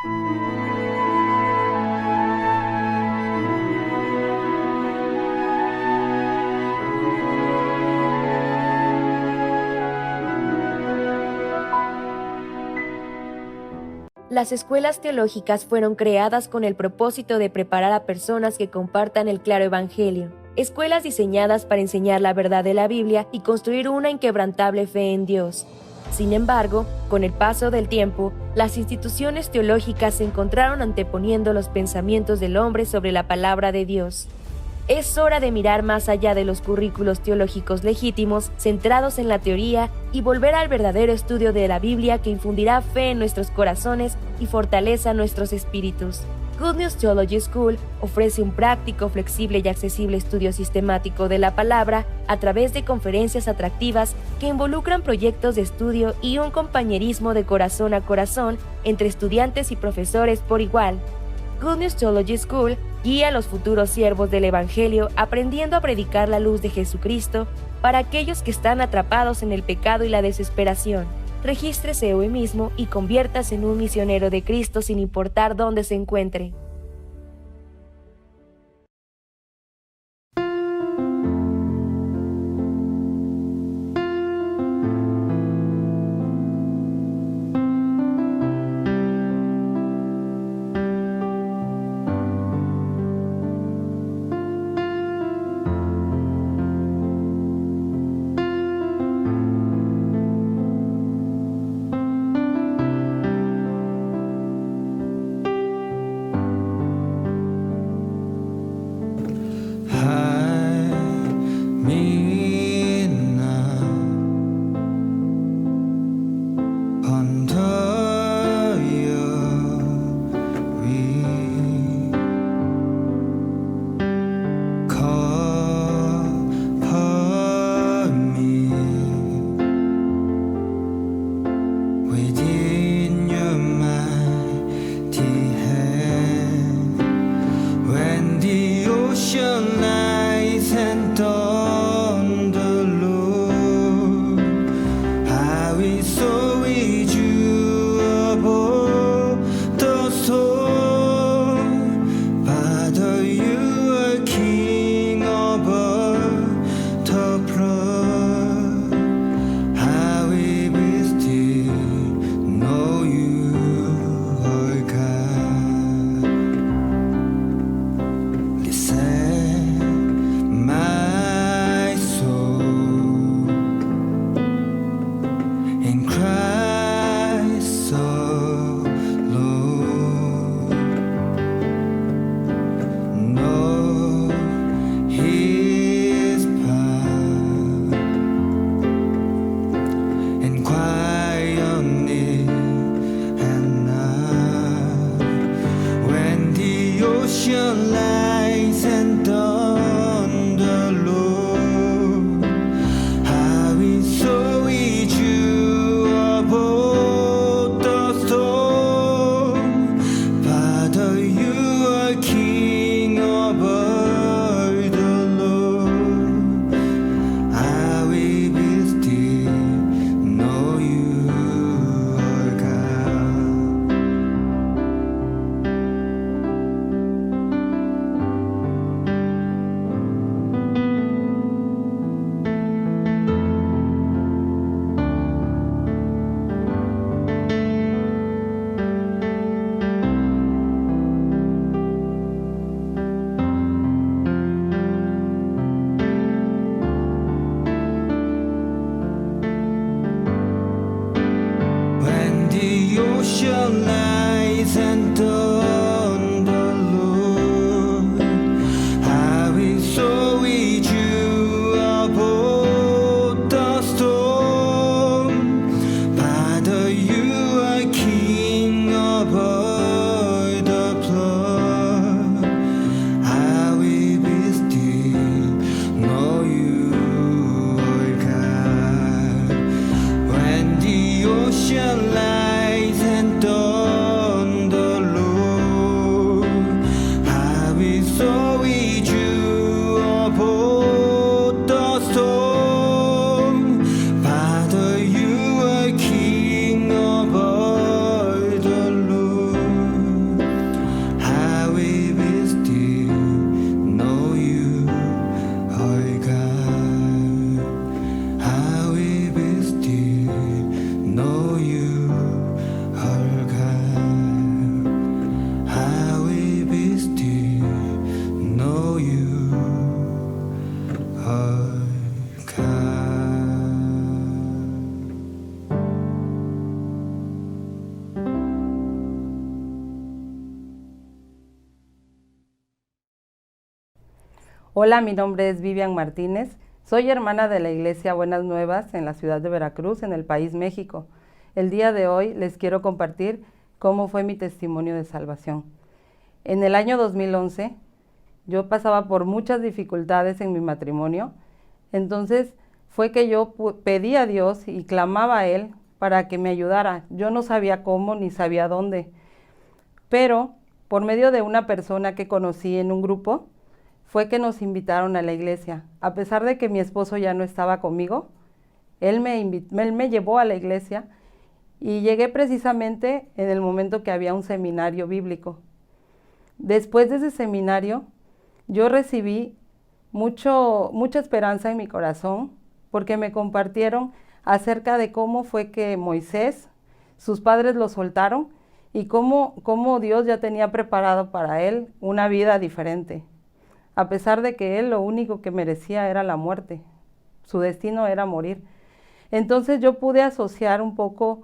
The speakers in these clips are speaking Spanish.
Las escuelas teológicas fueron creadas con el propósito de preparar a personas que compartan el claro evangelio. Escuelas diseñadas para enseñar la verdad de la Biblia y construir una inquebrantable fe en Dios. Sin embargo, con el paso del tiempo, las instituciones teológicas se encontraron anteponiendo los pensamientos del hombre sobre la palabra de Dios. Es hora de mirar más allá de los currículos teológicos legítimos, centrados en la teoría, y volver al verdadero estudio de la Biblia que infundirá fe en nuestros corazones y fortaleza nuestros espíritus. Good News Theology School ofrece un práctico, flexible y accesible estudio sistemático de la palabra a través de conferencias atractivas que involucran proyectos de estudio y un compañerismo de corazón a corazón entre estudiantes y profesores por igual. Good News Theology School guía a los futuros siervos del Evangelio aprendiendo a predicar la luz de Jesucristo para aquellos que están atrapados en el pecado y la desesperación. Regístrese hoy mismo y conviértase en un misionero de Cristo sin importar dónde se encuentre. Lies and dawn the Hola, mi nombre es Vivian Martínez. Soy hermana de la Iglesia Buenas Nuevas en la ciudad de Veracruz, en el país México. El día de hoy les quiero compartir cómo fue mi testimonio de salvación. En el año 2011, yo pasaba por muchas dificultades en mi matrimonio. Entonces fue que yo pedí a Dios y clamaba a Él para que me ayudara. Yo no sabía cómo ni sabía dónde, pero por medio de una persona que conocí en un grupo, fue que nos invitaron a la iglesia. A pesar de que mi esposo ya no estaba conmigo, él me llevó a la iglesia y llegué precisamente en el momento que había un seminario bíblico. Después de ese seminario, yo recibí mucha esperanza en mi corazón porque me compartieron acerca de cómo fue que Moisés, sus padres lo soltaron y cómo Dios ya tenía preparado para él una vida diferente. A pesar de que él lo único que merecía era la muerte, su destino era morir. Entonces yo pude asociar un poco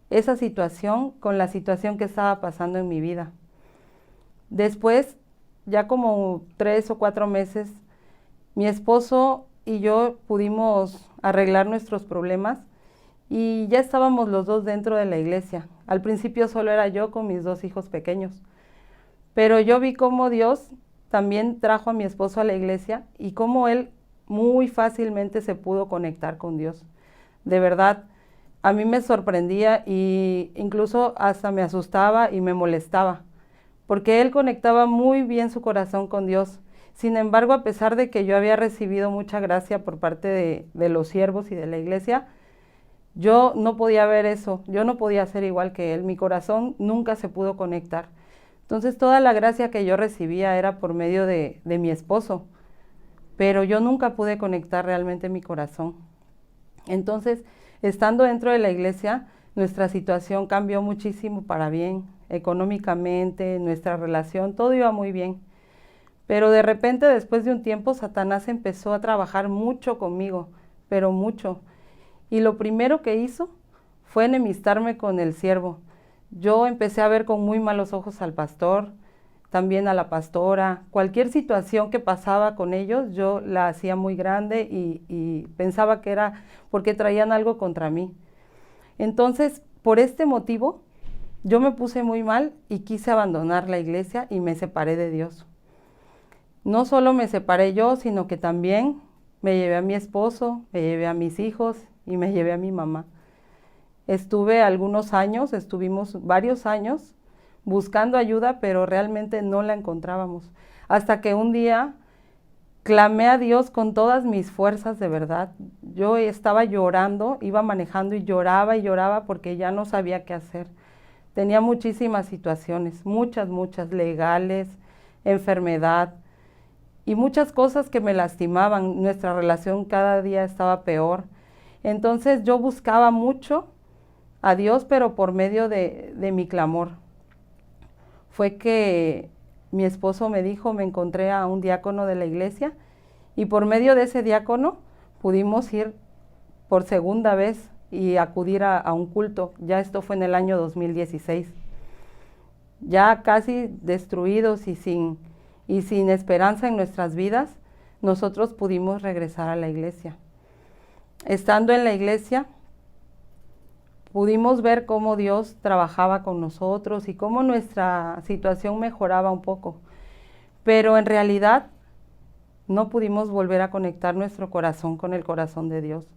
esa situación con la situación que estaba pasando en mi vida. Después, ya como 3 o 4 meses, mi esposo y yo pudimos arreglar nuestros problemas y ya estábamos los dos dentro de la iglesia. Al principio solo era yo con mis 2 hijos pequeños, pero yo vi cómo Dios también trajo a mi esposo a la iglesia y cómo él muy fácilmente se pudo conectar con Dios. De verdad, a mí me sorprendía e incluso hasta me asustaba y me molestaba, porque él conectaba muy bien su corazón con Dios. Sin embargo, a pesar de que yo había recibido mucha gracia por parte de los siervos y de la iglesia, yo no podía ver eso, yo no podía ser igual que él, mi corazón nunca se pudo conectar. Entonces toda la gracia que yo recibía era por medio de mi esposo, pero yo nunca pude conectar realmente mi corazón. Entonces, estando dentro de la iglesia, nuestra situación cambió muchísimo para bien, económicamente, nuestra relación, todo iba muy bien. Pero de repente, después de un tiempo, Satanás empezó a trabajar mucho conmigo, pero mucho. Y lo primero que hizo fue enemistarme con el siervo. Yo empecé a ver con muy malos ojos al pastor, también a la pastora. Cualquier situación que pasaba con ellos, yo la hacía muy grande y pensaba que era porque traían algo contra mí. Entonces, por este motivo, yo me puse muy mal y quise abandonar la iglesia y me separé de Dios. No solo me separé yo, sino que también me llevé a mi esposo, me llevé a mis hijos y me llevé a mi mamá. Estuvimos varios años buscando ayuda, pero realmente no la encontrábamos. Hasta que un día clamé a Dios con todas mis fuerzas, de verdad. Yo estaba llorando, iba manejando y lloraba porque ya no sabía qué hacer. Tenía muchísimas situaciones, muchas, legales, enfermedad y muchas cosas que me lastimaban. Nuestra relación cada día estaba peor. Entonces yo buscaba mucho a Dios, pero por medio de mi clamor. Fue que mi esposo me dijo, me encontré a un diácono de la iglesia y por medio de ese diácono pudimos ir por segunda vez y acudir a un culto. Ya esto fue en el año 2016. Ya casi destruidos y sin esperanza en nuestras vidas, nosotros pudimos regresar a la iglesia. Estando en la iglesia, pudimos ver cómo Dios trabajaba con nosotros y cómo nuestra situación mejoraba un poco. Pero en realidad no pudimos volver a conectar nuestro corazón con el corazón de Dios.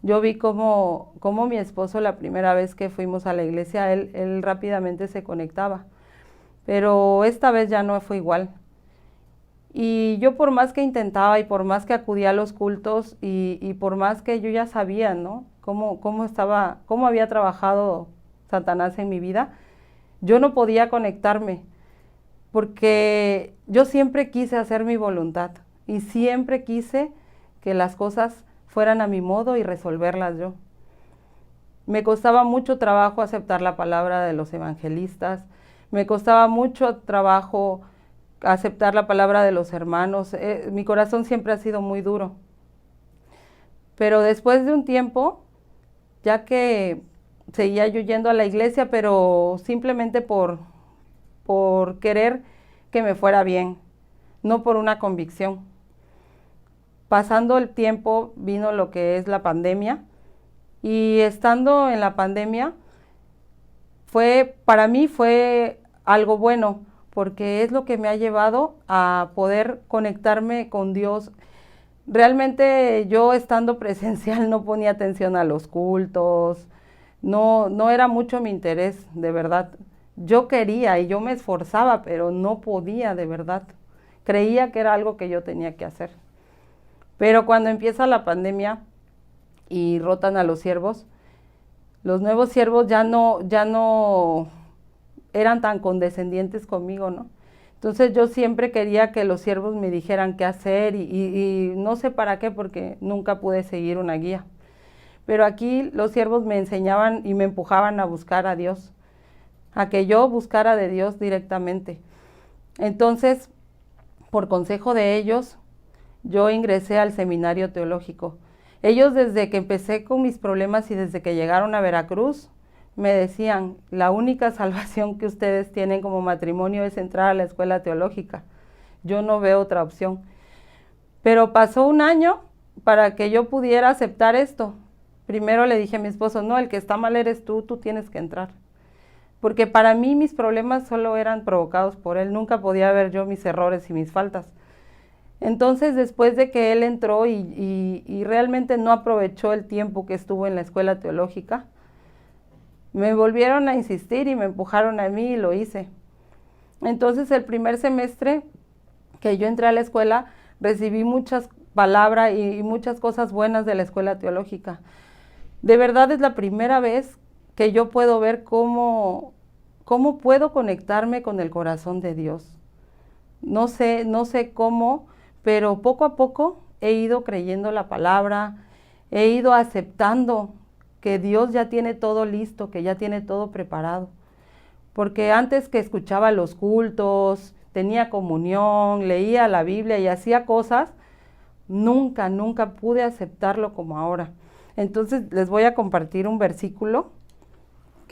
Yo vi cómo mi esposo, la primera vez que fuimos a la iglesia, él rápidamente se conectaba. Pero esta vez ya no fue igual. Y yo por más que intentaba y por más que acudía a los cultos y por más que yo ya sabía, ¿no?, cómo había trabajado Satanás en mi vida, yo no podía conectarme porque yo siempre quise hacer mi voluntad y siempre quise que las cosas fueran a mi modo y resolverlas yo. Me costaba mucho trabajo aceptar la palabra de los evangelistas, me costaba mucho trabajo aceptar la palabra de los hermanos. Mi corazón siempre ha sido muy duro. Pero después de un tiempo, ya que seguía yo yendo a la iglesia, pero simplemente por querer que me fuera bien, no por una convicción. pasando el tiempo vino lo que es la pandemia, y estando en la pandemia para mí fue algo bueno, porque es lo que me ha llevado a poder conectarme con Dios. Realmente yo estando presencial no ponía atención a los cultos, no era mucho mi interés, de verdad. Yo quería y yo me esforzaba, pero no podía, de verdad. Creía que era algo que yo tenía que hacer. Pero cuando empieza la pandemia y rotan a los siervos, los nuevos siervos ya no eran tan condescendientes conmigo, ¿no? Entonces yo siempre quería que los siervos me dijeran qué hacer y no sé para qué, porque nunca pude seguir una guía. Pero aquí los siervos me enseñaban y me empujaban a buscar a Dios, a que yo buscara de Dios directamente. Entonces, por consejo de ellos, yo ingresé al seminario teológico. Ellos, desde que empecé con mis problemas y desde que llegaron a Veracruz, me decían, la única salvación que ustedes tienen como matrimonio es entrar a la escuela teológica. Yo no veo otra opción. Pero pasó un año para que yo pudiera aceptar esto. Primero le dije a mi esposo, no, el que está mal eres tú tienes que entrar. Porque para mí mis problemas solo eran provocados por él, nunca podía ver yo mis errores y mis faltas. Entonces, después de que él entró y realmente no aprovechó el tiempo que estuvo en la escuela teológica, me volvieron a insistir y me empujaron a mí y lo hice. Entonces, el primer semestre que yo entré a la escuela, recibí muchas palabras y muchas cosas buenas de la escuela teológica. De verdad es la primera vez que yo puedo ver cómo puedo conectarme con el corazón de Dios. No sé cómo, pero poco a poco he ido creyendo la palabra, he ido aceptando que Dios ya tiene todo listo, que ya tiene todo preparado. Porque antes que escuchaba los cultos, tenía comunión, leía la Biblia y hacía cosas, nunca pude aceptarlo como ahora. Entonces les voy a compartir un versículo,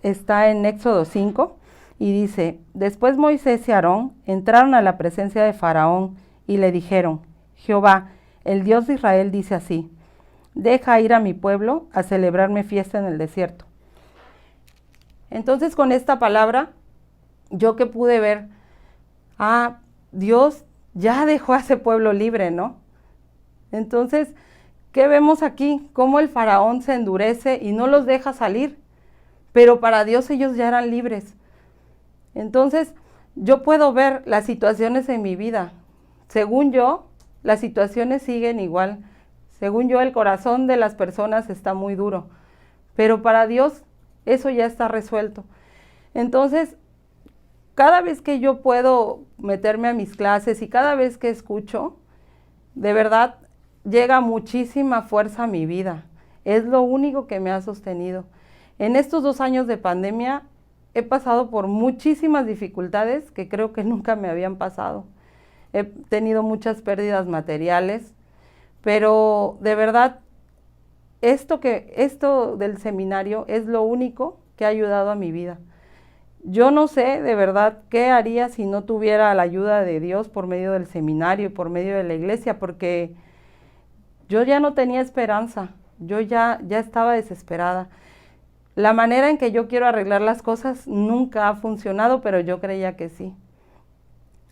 está en Éxodo 5, y dice, después Moisés y Aarón entraron a la presencia de Faraón y le dijeron, Jehová, el Dios de Israel dice así, deja ir a mi pueblo a celebrarme fiesta en el desierto. Entonces con esta palabra, yo que pude ver, Dios ya dejó a ese pueblo libre, ¿no? Entonces, ¿qué vemos aquí? Cómo el faraón se endurece y no los deja salir, pero para Dios ellos ya eran libres. Entonces, yo puedo ver las situaciones en mi vida. Según yo, las situaciones siguen igual. Según yo, el corazón de las personas está muy duro, pero para Dios eso ya está resuelto. Entonces, cada vez que yo puedo meterme a mis clases y cada vez que escucho, de verdad llega muchísima fuerza a mi vida. Es lo único que me ha sostenido. En estos 2 años de pandemia he pasado por muchísimas dificultades que creo que nunca me habían pasado. He tenido muchas pérdidas materiales, pero de verdad esto del seminario es lo único que ha ayudado a mi vida. Yo no sé de verdad qué haría si no tuviera la ayuda de Dios por medio del seminario y por medio de la iglesia, porque yo ya no tenía esperanza, yo ya estaba desesperada. La manera en que yo quiero arreglar las cosas nunca ha funcionado, pero yo creía que sí.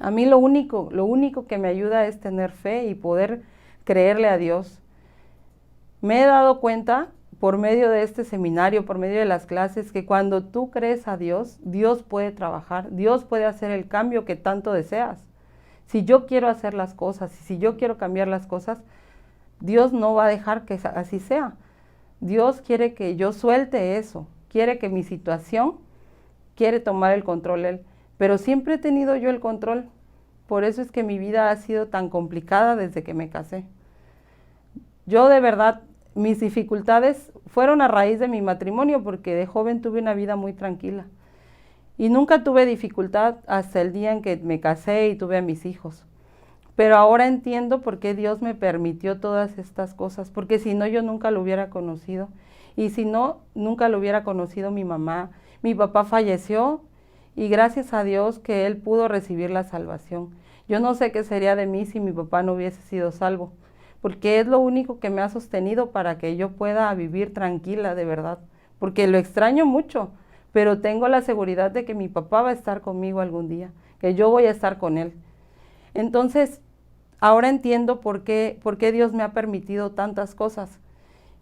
A mí lo único que me ayuda es tener fe y poder creerle a Dios. Me he dado cuenta por medio de este seminario, por medio de las clases, que cuando tú crees a Dios, Dios puede trabajar, Dios puede hacer el cambio que tanto deseas. Si yo quiero hacer las cosas y si yo quiero cambiar las cosas, Dios no va a dejar que así sea. Dios quiere que yo suelte eso, quiere que mi situación, quiere tomar el control Él. Pero siempre he tenido yo el control. Por eso es que mi vida ha sido tan complicada desde que me casé. Yo de verdad, mis dificultades fueron a raíz de mi matrimonio, porque de joven tuve una vida muy tranquila. Y nunca tuve dificultad hasta el día en que me casé y tuve a mis hijos. Pero ahora entiendo por qué Dios me permitió todas estas cosas, porque si no yo nunca lo hubiera conocido. Y si no, nunca lo hubiera conocido mi mamá. Mi papá falleció y gracias a Dios que él pudo recibir la salvación. Yo no sé qué sería de mí si mi papá no hubiese sido salvo, porque es lo único que me ha sostenido para que yo pueda vivir tranquila de verdad, porque lo extraño mucho, pero tengo la seguridad de que mi papá va a estar conmigo algún día, que yo voy a estar con él. Entonces, ahora entiendo por qué Dios me ha permitido tantas cosas.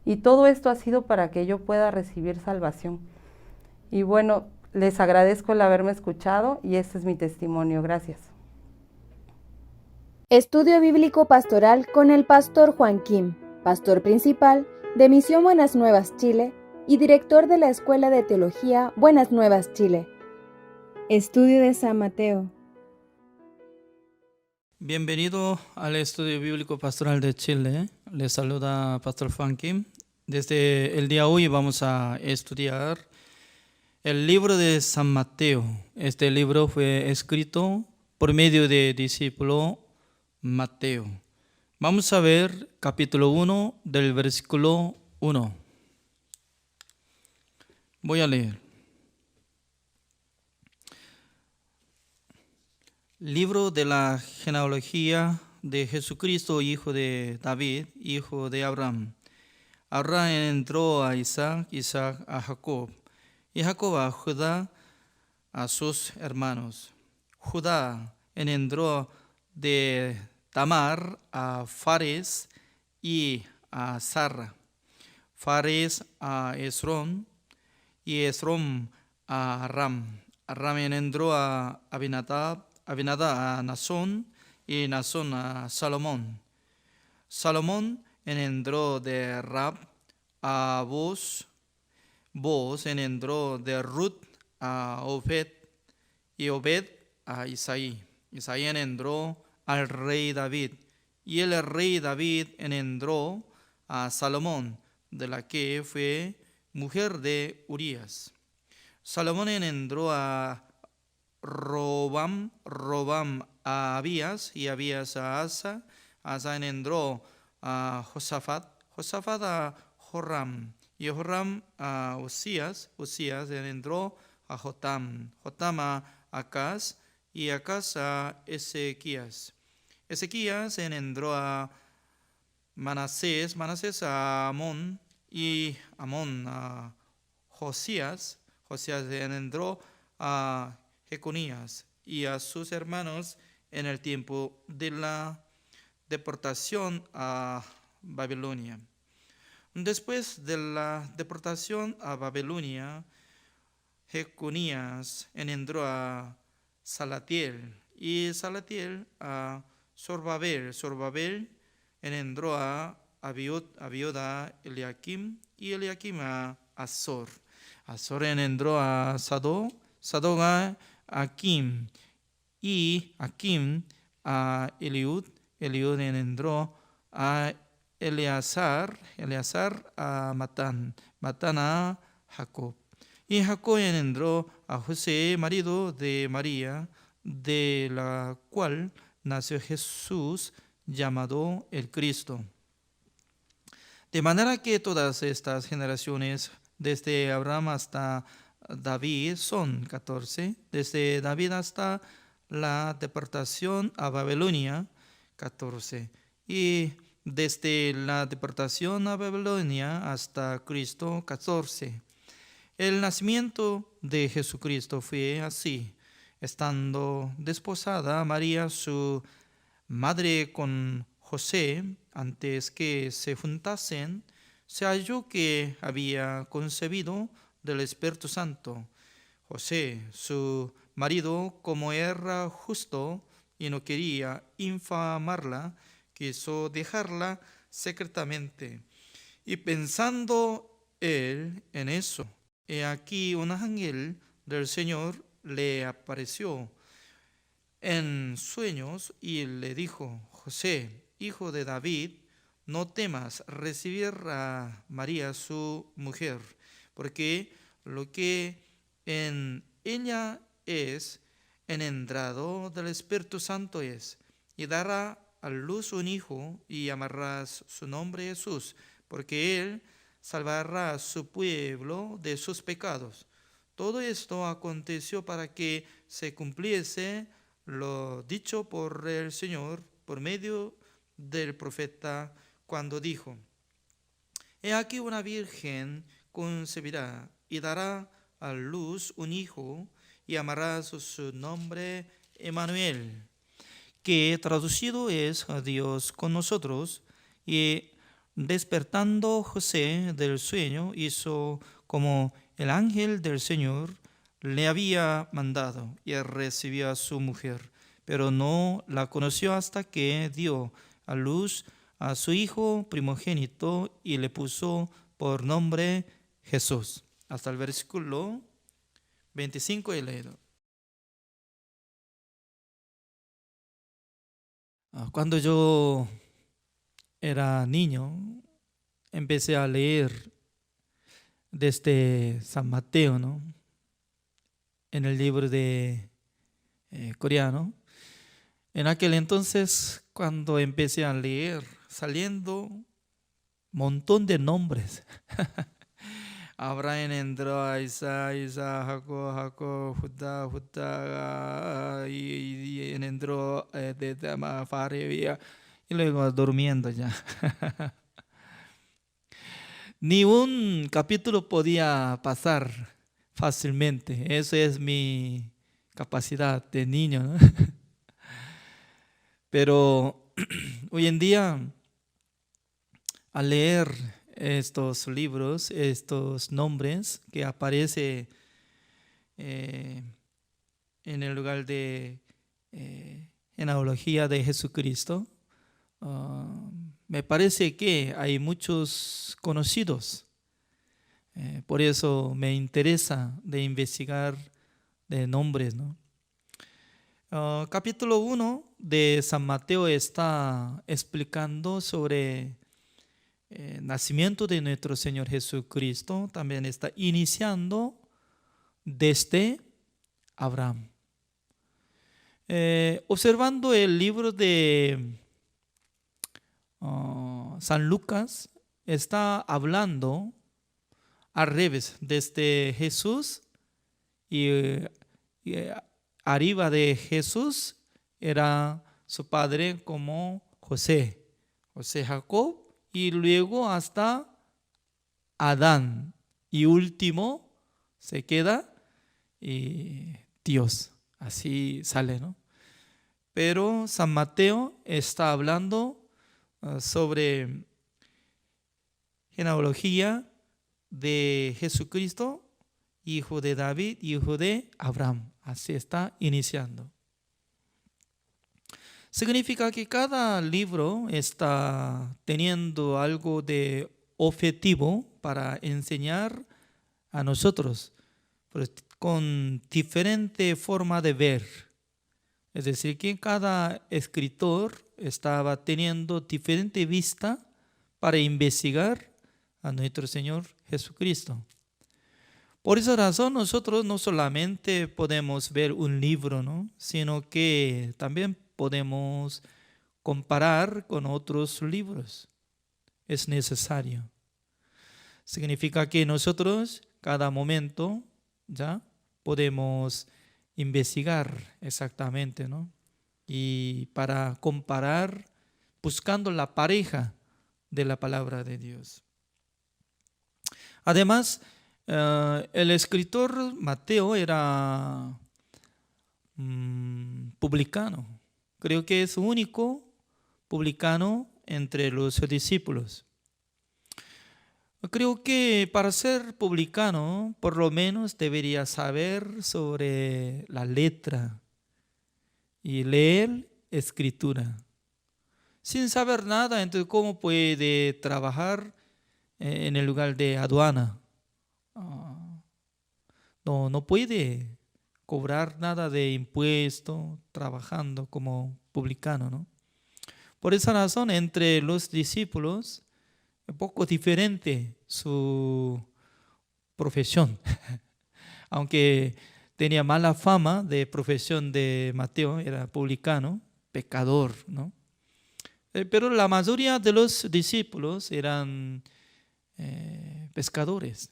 Y todo esto ha sido para que yo pueda recibir salvación. Y bueno, les agradezco el haberme escuchado y este es mi testimonio. Gracias. Estudio Bíblico Pastoral con el pastor Juan Kim, pastor principal de Misión Buenas Nuevas Chile y director de la Escuela de Teología Buenas Nuevas Chile. Estudio de San Mateo. Bienvenido al Estudio Bíblico Pastoral de Chile. Les saluda Pastor Juan Kim. Desde el día de hoy vamos a estudiar el libro de San Mateo. Este libro fue escrito por medio del discípulo Mateo. Vamos a ver capítulo 1 del versículo 1. Voy a leer. Libro de la genealogía de Jesucristo, hijo de David, hijo de Abraham. Abraham engendró a Isaac, Isaac a Jacob, y Jacob a Judá, a sus hermanos. Judá engendró de Tamar a Fares y a Sarra. Fares a Esrom y Esrom a Aram. Aram engendró a Abinadab, Abinadab a Nasón y Nasón a Salomón. Salomón engendró de Rab a Boz. Boz engendró de Ruth a Obed y Obed a Isaí. Isaí engendró al rey David y el rey David engendró a Salomón, de la que fue mujer de Urías. Salomón engendró a Robam, Robam a Abías y Abías a Asa. Asa engendró a Josafat, Josafat a Joram y Joram a Usías. Usías engendró a Jotam, Jotam a Acaz y Acaz a Ezequías. Ezequías engendró a Manasés, Manasés a Amón y Amón a Josías. Josías engendró a Jeconías y a sus hermanos en el tiempo de la deportación a Babilonia. Después de la deportación a Babilonia, Jeconías engendró a Salatiel y Salatiel a Zorobabel. Zorobabel engendró a Abiud a Eliakim y Eliakim a Azor. Azor engendró a Sadoc, Sadoc a Akim y Akim a Eliud. Eliud engendró a Eleazar, Eleazar a Matán, Matán a Jacob. Y Jacob engendró a José, marido de María, de la cual nació Jesús, llamado el Cristo. De manera que todas estas generaciones, desde Abraham hasta David, son 14, desde David hasta la deportación a Babilonia, 14, y desde la deportación a Babilonia hasta Cristo, 14. El nacimiento de Jesucristo fue así. Estando desposada María, su madre, con José, antes que se juntasen, se halló que había concebido del Espíritu Santo. José, su marido, como era justo y no quería infamarla, quiso dejarla secretamente. Y pensando él en eso, he aquí un ángel del Señor le apareció en sueños y le dijo: José, hijo de David, no temas recibir a María su mujer, porque lo que en ella es engendrado del Espíritu Santo es, y dará a luz un hijo, y llamarás su nombre Jesús, porque él salvará a su pueblo de sus pecados. Todo esto aconteció para que se cumpliese lo dicho por el Señor por medio del profeta: cuando dijo: He aquí una virgen concebirá y dará a luz un hijo y llamará su nombre Emmanuel, que traducido es Dios con nosotros. Y despertando José del sueño, hizo como el ángel del Señor le había mandado, y recibió a su mujer, pero no la conoció hasta que dio a luz a su hijo primogénito y le puso por nombre Jesús. Hasta el versículo 25 he leído. Cuando yo era niño, empecé a leer desde San Mateo, ¿no? En el libro de coreano. En aquel entonces, cuando empecé a leer, saliendo un montón de nombres. Abraham entró, Isaac, Jacob, Judá, y entró de Farebia, y luego durmiendo ya. Ni un capítulo podía pasar fácilmente. Eso es mi capacidad de niño, ¿no? Pero hoy en día, al leer estos libros, estos nombres que aparecen en el lugar de genealogía de Jesucristo, me parece que hay muchos conocidos. Por eso me interesa de investigar de nombres, ¿no? Capítulo 1 de San Mateo está explicando sobre el nacimiento de nuestro Señor Jesucristo. También está iniciando desde Abraham. Observando el libro de San Lucas, está hablando al revés, desde Jesús y arriba de Jesús era su padre como José Jacob, y luego hasta Adán, y último se queda Dios. Así sale, ¿no? Pero San Mateo está hablando sobre genealogía de Jesucristo, hijo de David, hijo de Abraham. Así está iniciando. Significa que cada libro está teniendo algo de objetivo para enseñar a nosotros, pero con diferente forma de ver. Es decir, que cada escritor estaba teniendo diferente vista para investigar a nuestro Señor Jesucristo. Por esa razón nosotros no solamente podemos ver un libro, ¿no?, sino que también podemos comparar con otros libros. Es necesario. Significa que nosotros cada momento ya podemos investigar exactamente, ¿no? Y para comparar, buscando la pareja de la palabra de Dios. Además, el escritor Mateo era publicano. Creo que es único publicano entre los discípulos. Creo que para ser publicano, por lo menos debería saber sobre la letra y leer escritura. Sin saber nada, entonces, ¿cómo puede trabajar en el lugar de aduana? No puede cobrar nada de impuesto trabajando como publicano, ¿no? Por esa razón, entre los discípulos, un poco diferente su profesión. Aunque tenía mala fama de profesión de Mateo, era publicano, pecador, ¿no? Pero la mayoría de los discípulos eran pescadores.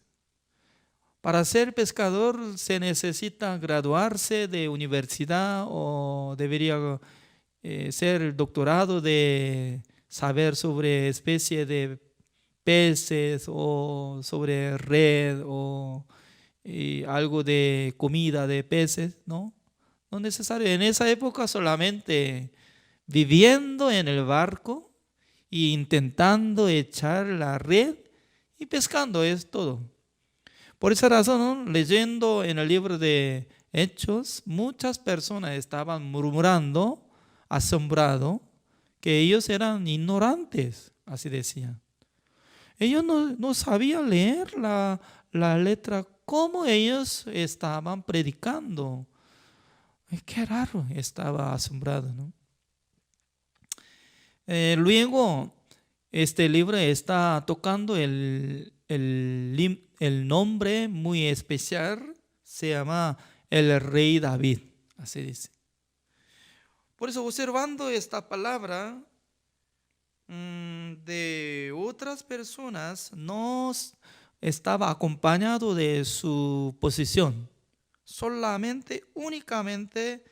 Para ser pescador se necesita graduarse de universidad o debería ser doctorado de saber sobre especie de peces o sobre red o algo de comida de peces, ¿no? No es necesario. En esa época solamente viviendo en el barco e intentando echar la red y pescando es todo. Por esa razón, ¿no? Leyendo en el libro de Hechos, muchas personas estaban murmurando, asombrado, que ellos eran ignorantes, así decían. Ellos no sabían leer la letra, cómo ellos estaban predicando. Qué raro, estaba asombrado, ¿no? Luego, este libro está tocando el nombre muy especial, se llama el rey David, así dice. Por eso, observando esta palabra de otras personas, no estaba acompañado de su posición, solamente, únicamente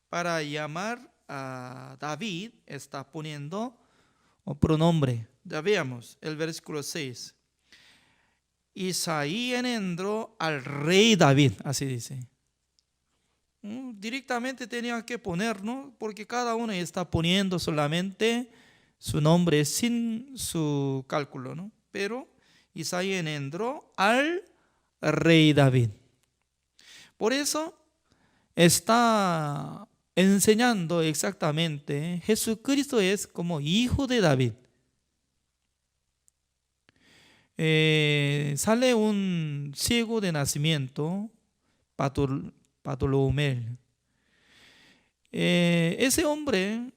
para llamar a David está poniendo un pronombre. Ya veamos el versículo 6. Isaí engendró al rey David, así dice. Directamente tenía que poner, ¿no? Porque cada uno está poniendo solamente su nombre sin su cálculo, ¿no? Pero Isaí engendró al rey David. Por eso está enseñando exactamente, Jesucristo es como hijo de David. Sale un ciego de nacimiento, Bartolomé. Ese hombre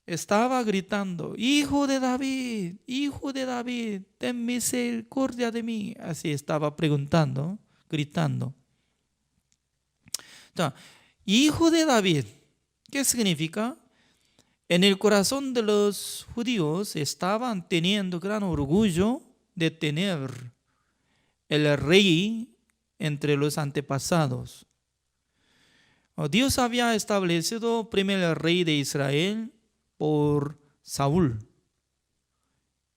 estaba gritando, hijo de David, ten misericordia de mí. Así estaba preguntando, gritando. Entonces, hijo de David, ¿qué significa? En el corazón de los judíos estaban teniendo gran orgullo de tener el rey entre los antepasados. Dios había establecido primero el rey de Israel por Saúl,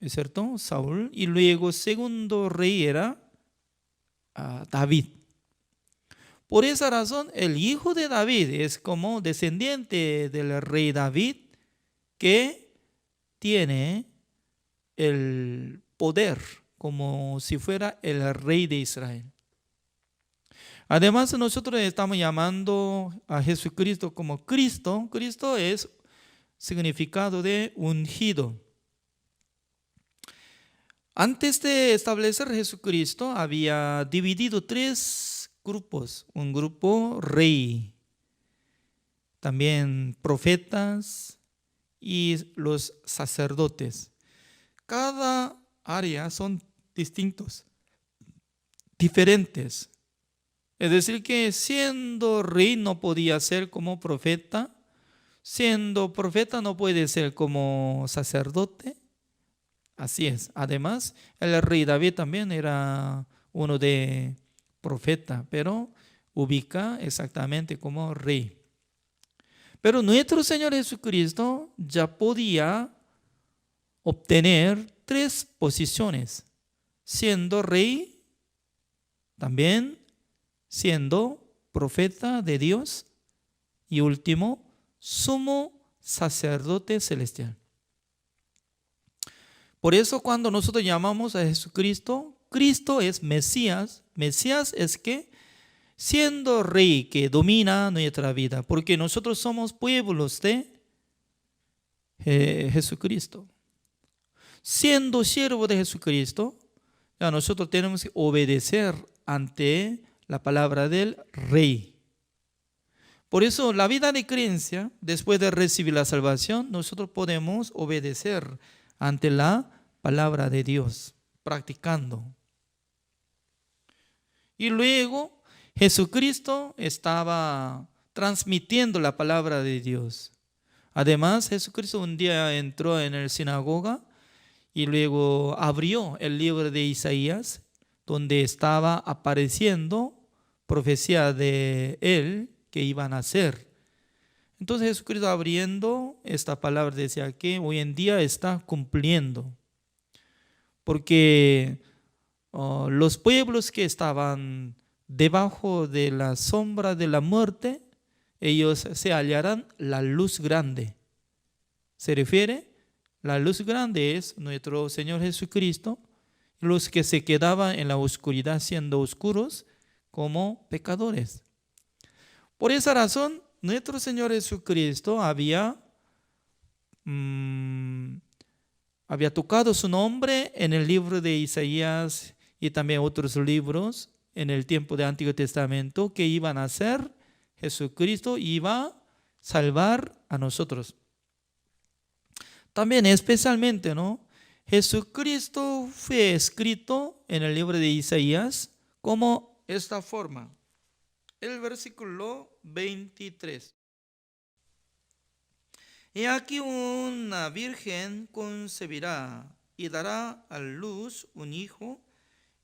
¿es cierto? Saúl, y luego segundo rey era David. Por esa razón, el hijo de David es como descendiente del rey David que tiene el poder como si fuera el rey de Israel. Además, nosotros estamos llamando a Jesucristo como Cristo. Cristo es significado de ungido. Antes de establecer Jesucristo, había dividido tres grupos. Un grupo rey, también profetas y los sacerdotes. Cada área son distintos, diferentes. Es decir, que siendo rey no podía ser como profeta, siendo profeta no puede ser como sacerdote. Así es. Además, el rey David también era uno de profeta, pero ubica exactamente como rey. Pero nuestro Señor Jesucristo ya podía obtener tres posiciones, siendo rey, también siendo profeta de Dios y último, sumo sacerdote celestial. Por eso cuando nosotros llamamos a Jesucristo, Cristo es Mesías. Mesías es que siendo rey que domina nuestra vida, porque nosotros somos pueblos de Jesucristo. Siendo siervo de Jesucristo, ya nosotros tenemos que obedecer ante la palabra del rey. Por eso la vida de creencia, después de recibir la salvación, nosotros podemos obedecer ante la palabra de Dios, practicando. Y luego Jesucristo estaba transmitiendo la palabra de Dios. Además, Jesucristo un día entró en la sinagoga y luego abrió el libro de Isaías, donde estaba apareciendo profecía de él que iba a nacer. Entonces Jesucristo abriendo esta palabra decía que hoy en día está cumpliendo. Porque los pueblos que estaban debajo de la sombra de la muerte, ellos se hallarán la luz grande. Se refiere, la luz grande es nuestro Señor Jesucristo. Los que se quedaban en la oscuridad siendo oscuros como pecadores. Por esa razón, nuestro Señor Jesucristo había tocado su nombre en el libro de Isaías y también otros libros en el tiempo del Antiguo Testamento que iban a hacer. Jesucristo iba a salvar a nosotros. También especialmente, ¿no? Jesucristo fue escrito en el libro de Isaías como esta forma. El versículo 23. He aquí una virgen concebirá y dará a luz un hijo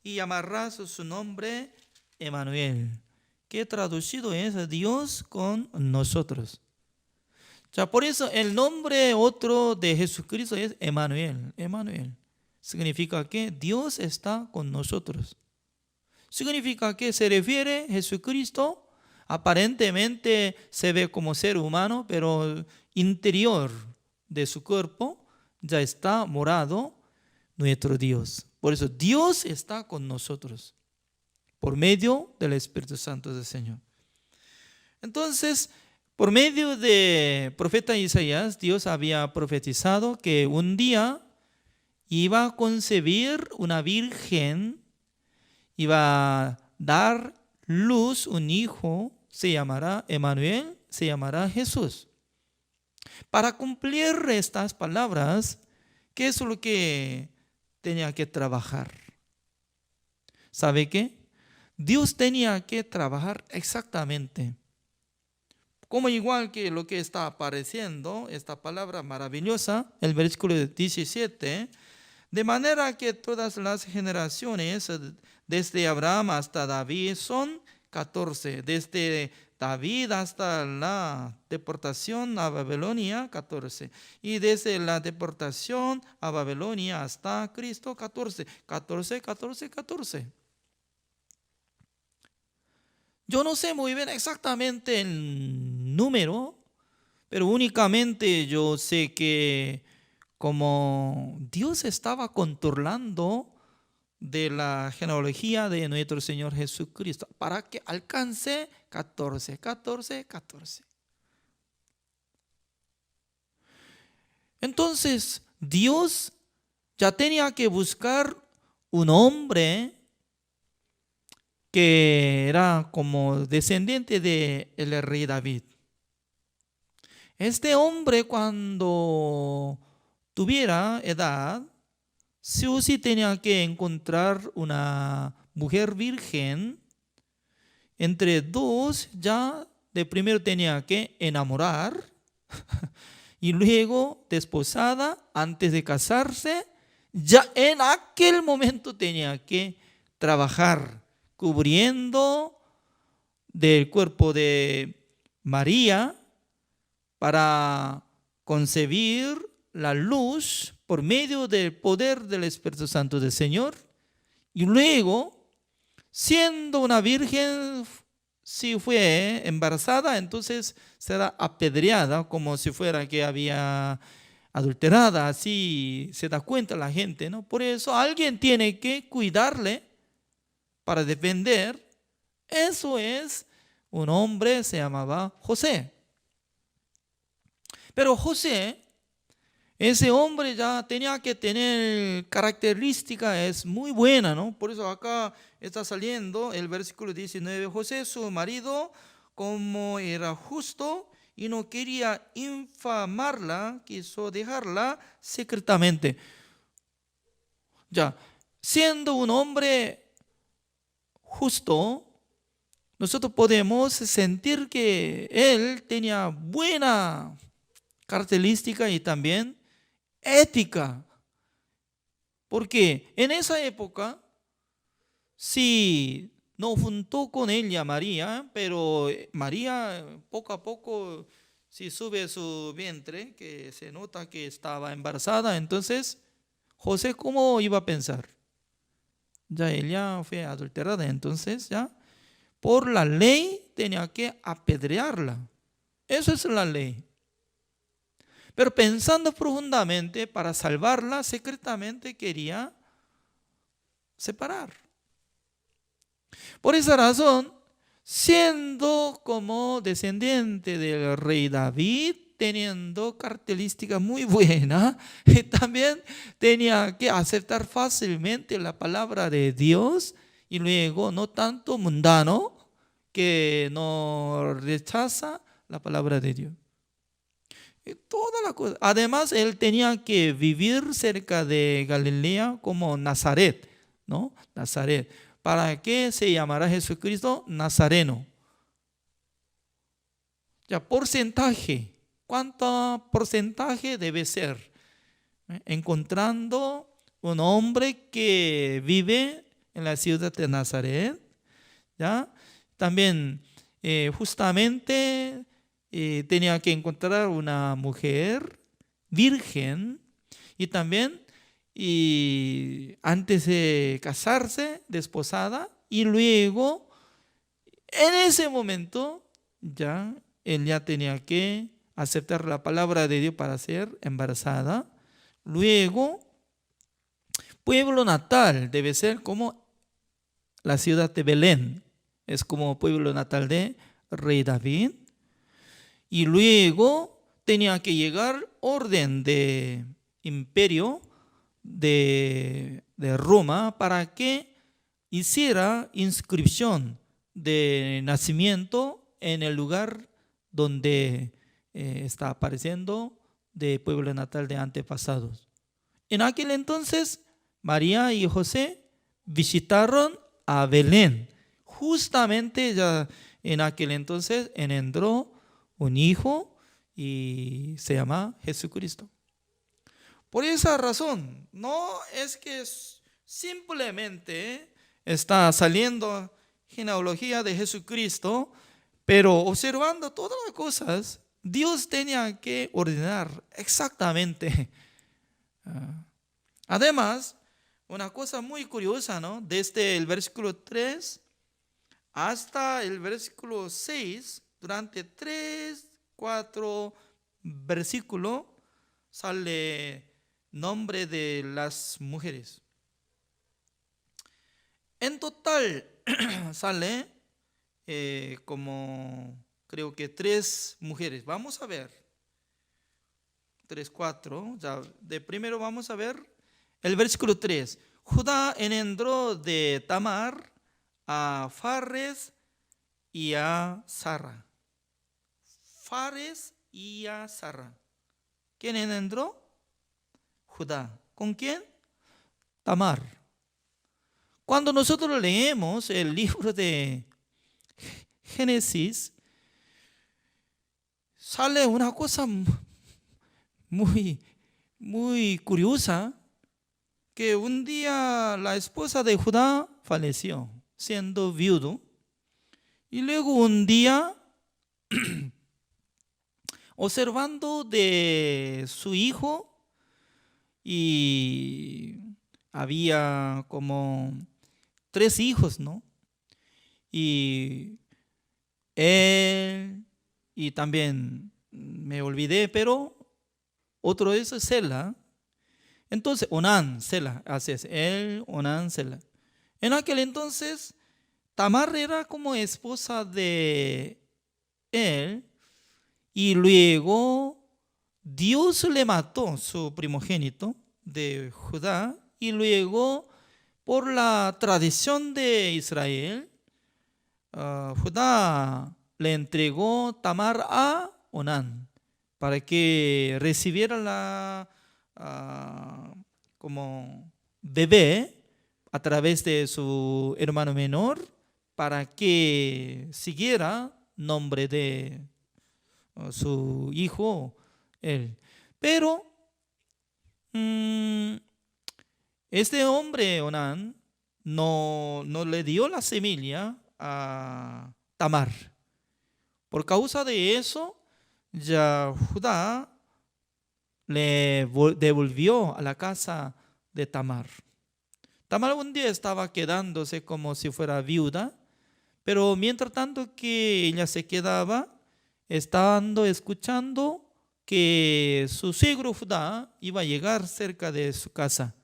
y llamará su nombre Emmanuel, que traducido es Dios con nosotros. Por eso el nombre otro de Jesucristo es Emmanuel. Emmanuel significa que Dios está con nosotros. Significa que se refiere a Jesucristo, aparentemente se ve como ser humano, pero interior de su cuerpo ya está morado nuestro Dios. Por eso Dios está con nosotros por medio del Espíritu Santo del Señor. Entonces, por medio de profeta Isaías, Dios había profetizado que un día iba a concebir una virgen, iba a dar luz un hijo, se llamará Emmanuel, se llamará Jesús. Para cumplir estas palabras, ¿qué es lo que tenía que trabajar? ¿Sabe qué? Dios tenía que trabajar exactamente como igual que lo que está apareciendo, esta palabra maravillosa, el versículo 17, de manera que todas las generaciones, desde Abraham hasta David, son 14. Desde David hasta la deportación a Babilonia, 14. Y desde la deportación a Babilonia hasta Cristo, 14. 14, 14, 14. Yo no sé muy bien exactamente el número, pero únicamente yo sé que como Dios estaba controlando de la genealogía de nuestro Señor Jesucristo para que alcance 14, 14, 14. Entonces, Dios ya tenía que buscar un hombre que era como descendiente del rey David. Este hombre, cuando tuviera edad, sí o sí tenía que encontrar una mujer virgen. Entre dos ya de primero tenía que enamorar y luego desposada antes de casarse. Ya en aquel momento tenía que trabajar cubriendo del cuerpo de María para concebir la luz por medio del poder del Espíritu Santo del Señor. Y luego, siendo una virgen, si fue embarazada, entonces será apedreada como si fuera que había adulterada. Así se da cuenta la gente, ¿no? Por eso alguien tiene que cuidarle para defender. Eso es un hombre, se llamaba José. Pero José, ese hombre ya tenía que tener característica, es muy buena, ¿no? Por eso acá está saliendo el versículo 19. José, su marido, como era justo y no quería infamarla, quiso dejarla secretamente. Ya, siendo un hombre justo, nosotros podemos sentir que él tenía buena característica y también ética. Porque en esa época, si no juntó con ella María, pero María poco a poco si sube su vientre, que se nota que estaba embarazada, entonces José, ¿cómo iba a pensar? Ya ella fue adulterada, entonces ya por la ley tenía que apedrearla. Eso es la ley. Pero pensando profundamente, para salvarla, secretamente quería separar. Por esa razón, siendo como descendiente del rey David, teniendo característica muy buena, y también tenía que aceptar fácilmente la palabra de Dios, y luego no tanto mundano, que no rechaza la palabra de Dios. Y toda la cosa. Además, él tenía que vivir cerca de Galilea como Nazaret, ¿no? Nazaret. ¿Para qué se llamará Jesucristo Nazareno? Ya, porcentaje. ¿Cuánto porcentaje debe ser? Encontrando un hombre que vive en la ciudad de Nazaret, ¿ya? También justamente tenía que encontrar una mujer virgen y también antes de casarse, desposada, y luego en ese momento ya él ya tenía que aceptar la palabra de Dios para ser embarazada. Luego, pueblo natal debe ser como la ciudad de Belén, es como pueblo natal de rey David. Y luego tenía que llegar orden de imperio de Roma para que hiciera inscripción de nacimiento en el lugar donde está apareciendo de pueblo natal de antepasados. En aquel entonces, María y José visitaron a Belén. Justamente ya en aquel entonces engendró un hijo y se llama Jesucristo. Por esa razón, no es que simplemente está saliendo genealogía de Jesucristo, pero observando todas las cosas, Dios tenía que ordenar exactamente. Además, una cosa muy curiosa, ¿no? Desde el versículo 3 hasta el versículo 6, durante 3, 4 versículos, sale nombre de las mujeres. En total sale como creo que 3 mujeres. Vamos a ver. 3, 4. Ya, de primero vamos a ver el versículo 3. Judá engendró de Tamar a Fares y a Zara. Fares y a Zara. ¿Quién engendró? Judá. ¿Con quién? Tamar. Cuando nosotros leemos el libro de Génesis, sale una cosa muy curiosa, que un día la esposa de Judá falleció, siendo viudo, y luego un día, observando de su hijo, y había como 3 hijos, ¿no? Y él, y también me olvidé, pero otro es Sela. Entonces, Onán, Sela, así es, él, Onán, Sela. En aquel entonces, Tamar era como esposa de él, y luego Dios le mató su primogénito de Judá, y luego por la tradición de Israel, Judá le entregó Tamar a Onán para que recibiera como bebé a través de su hermano menor, para que siguiera nombre de su hijo él. Pero este hombre Onán no le dio la semilla a Tamar. Por causa de eso, ya Judá le devolvió a la casa de Tamar. Tamar un día estaba quedándose como si fuera viuda, pero mientras tanto que ella se quedaba, estando escuchando que su suegro Judá iba a llegar cerca de su casa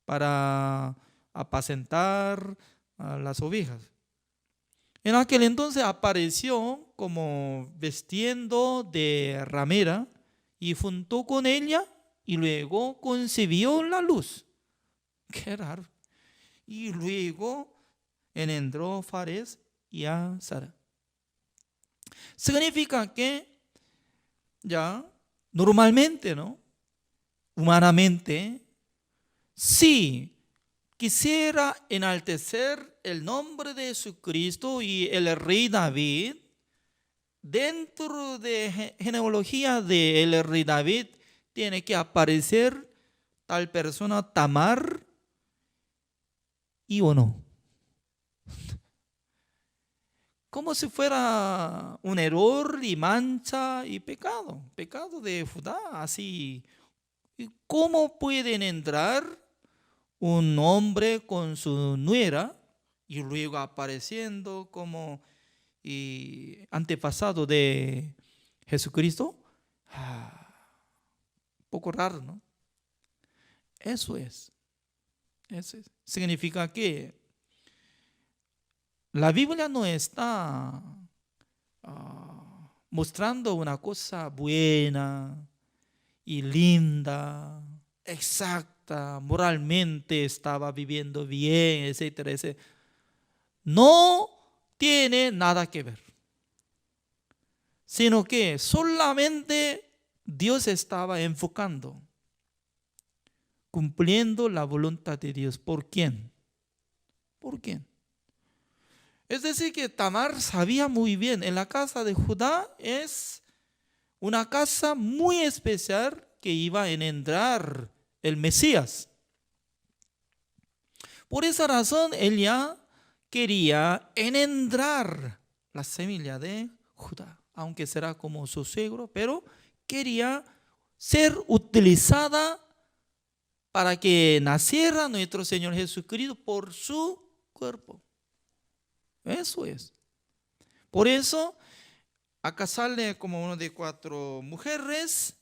para apacentar a las ovejas. En aquel entonces apareció como vestiendo de ramera y juntó con ella y luego concibió la luz. Qué raro. Y luego engendró Fares y a Sara. Significa que ya normalmente, ¿no? Humanamente, si quisiera enaltecer el nombre de Jesucristo y el rey David, dentro de genealogía del rey David tiene que aparecer tal persona Tamar y o no. Como si fuera un error y mancha y pecado de Judá, así. ¿Y cómo pueden entrar un hombre con su nuera y luego apareciendo como antepasado de Jesucristo? Poco raro, ¿no? Eso es. Significa que la Biblia no está mostrando una cosa buena y linda, exacta, moralmente estaba viviendo bien, etcétera, etcétera. No tiene nada que ver, sino que solamente Dios estaba enfocando, cumpliendo la voluntad de Dios. ¿Por quién? ¿Por quién? Es decir, que Tamar sabía muy bien, en la casa de Judá es una casa muy especial que iba a engendrar el Mesías. Por esa razón, ella quería engendrar la semilla de Judá, aunque será como su suegro, pero quería ser utilizada para que naciera nuestro Señor Jesucristo por su cuerpo. Eso es. Por eso, acá sale como uno de 4 mujeres,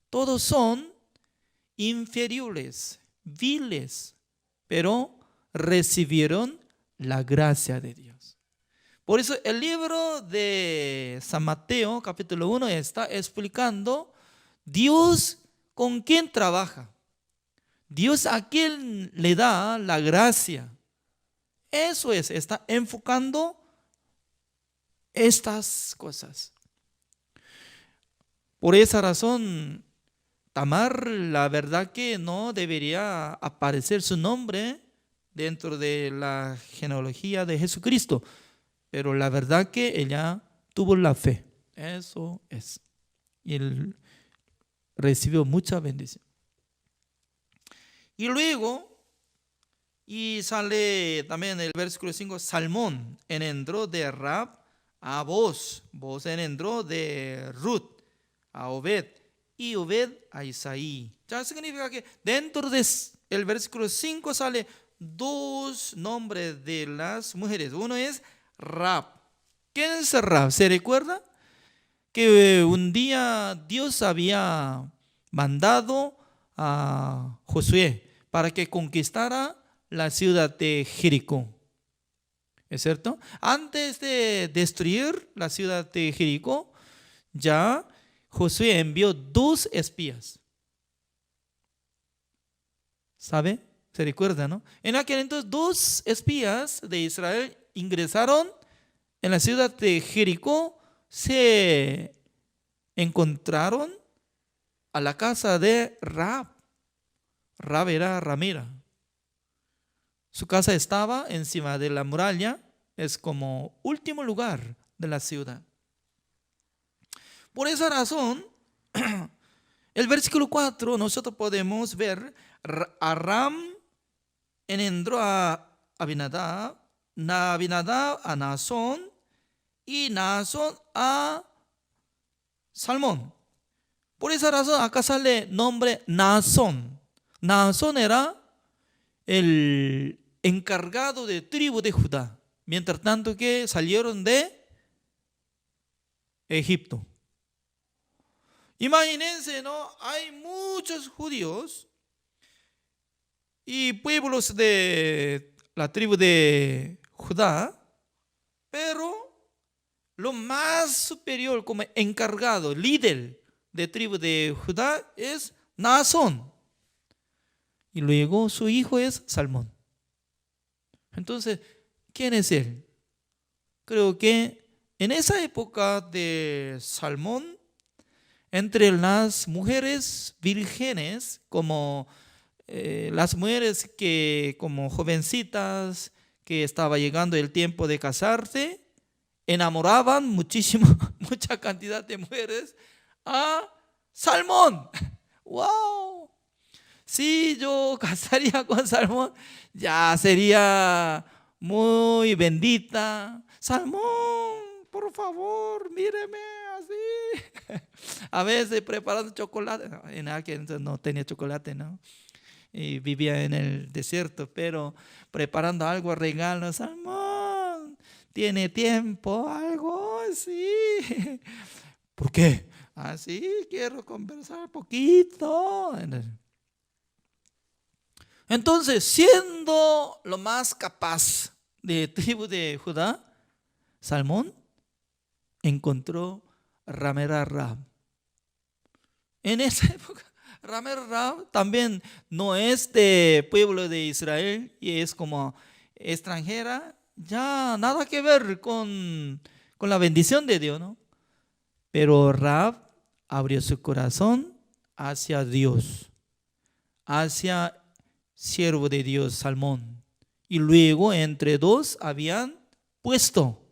todos son inferiores, viles, pero recibieron la gracia de Dios. Por eso el libro de San Mateo, capítulo 1, está explicando Dios con quién trabaja. Dios a quien le da la gracia. Eso es, está enfocando estas cosas. Por esa razón, Tamar, la verdad que no debería aparecer su nombre dentro de la genealogía de Jesucristo, pero la verdad que ella tuvo la fe. Eso es. Y él recibió mucha bendición. Y luego, y sale también el versículo 5, Salmón engendró de Rab a Boz, Boz engendró de Ruth a Obed, y Obed a Isaí. Ya significa que dentro del versículo 5 sale 2 nombres de las mujeres. Uno es Rab. ¿Quién es Rab? ¿Se recuerda? Que un día Dios había mandado a Josué para que conquistara la ciudad de Jericó. ¿Es cierto? Antes de destruir la ciudad de Jericó, ya Josué envió 2 espías. ¿Sabe? Se recuerda, ¿no? En aquel entonces 2 espías de Israel ingresaron en la ciudad de Jericó, se encontraron a la casa de Rab. Rab era ramera. Su casa estaba encima de la muralla, es como último lugar de la ciudad. Por esa razón, el versículo 4 nosotros podemos ver Aram engendró a Abinadab, Abinadab a Naasón y Naasón a Salmón. Por esa razón acá sale nombre Naasón. Naasón era el encargado de tribu de Judá, mientras tanto que salieron de Egipto. Imagínense, ¿no? Hay muchos judíos y pueblos de la tribu de Judá, pero lo más superior como encargado, líder de tribu de Judá es Naasón. Y luego su hijo es Salmón. Entonces, ¿quién es él? Creo que en esa época de Salmón, entre las mujeres vírgenes, como las mujeres que como jovencitas, que estaba llegando el tiempo de casarse, enamoraban muchísimo, mucha cantidad de mujeres a Salmón. ¡Wow! Si yo casaría con Salmón, ya sería muy bendita. Salmón, por favor, míreme así. A veces preparando chocolate. En aquel entonces no tenía chocolate, ¿no? Y vivía en el desierto, pero preparando algo, regalo. Salmón, ¿tiene tiempo? Algo así. ¿Por qué? Así quiero conversar poquito. Entonces, siendo lo más capaz de tribu de Judá, Salmón encontró ramera Rahab. En esa época, ramera Rahab también no es de pueblo de Israel y es como extranjera, ya nada que ver con la bendición de Dios, ¿no? Pero Rahab abrió su corazón hacia Dios, hacia siervo de Dios, Salmón. Y luego entre dos habían puesto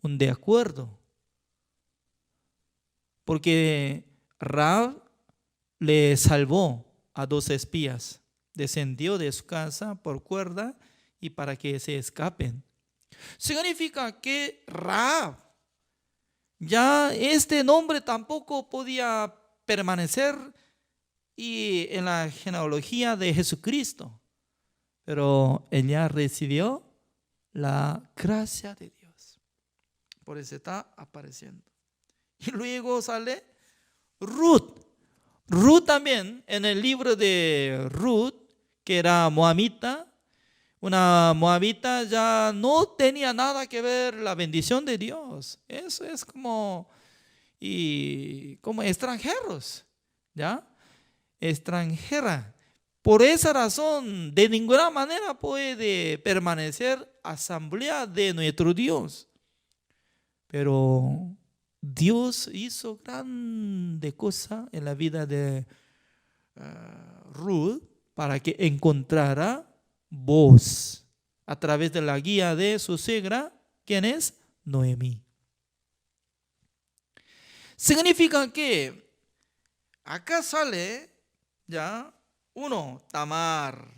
un de acuerdo. Porque Rahab le salvó a 2 espías. Descendió de su casa por cuerda y para que se escapen. Significa que Rahab, ya este nombre tampoco podía permanecer y en la genealogía de Jesucristo, pero ella recibió la gracia de Dios. Por eso está apareciendo. Y luego sale Ruth. Ruth también, en el libro de Ruth, que era moabita, una moabita ya no tenía nada que ver la bendición de Dios. Eso es como extranjeros, ¿ya? Extranjera. Por esa razón, de ninguna manera puede permanecer asamblea de nuestro Dios. Pero Dios hizo grande cosa en la vida de Ruth para que encontrara voz a través de la guía de su suegra, ¿quién es? Noemí. Significa que acá sale ya uno, Tamar,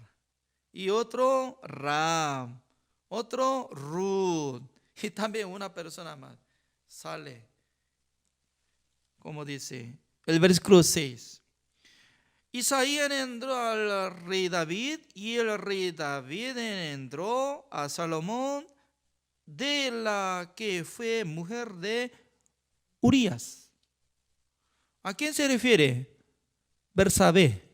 y otro, Rahab, otro, Ruth, y también una persona más sale, como dice el versículo 6. Isaías engendró al rey David y el rey David engendró a Salomón de la que fue mujer de Urías. ¿A quién se refiere? Bersabé.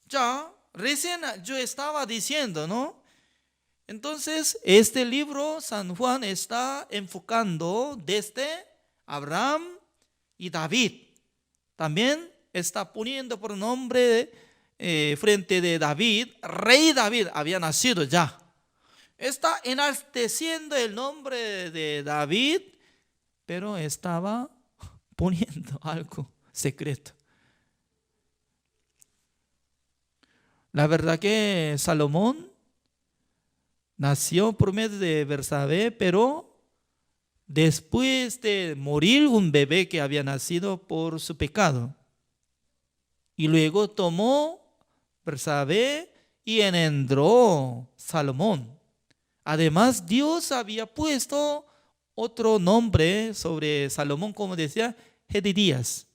Ya, recién yo estaba diciendo, ¿no? Entonces, este libro, San Juan, está enfocando desde Abraham y David. También está poniendo por nombre frente de David, rey David, había nacido ya. Está enalteciendo el nombre de David, pero estaba poniendo algo secreto. La verdad que Salomón nació por medio de Bersabé, pero después de morir un bebé que había nacido por su pecado. Y luego tomó Bersabé y engendró Salomón. Además, Dios había puesto otro nombre sobre Salomón, como decía, Jedidías,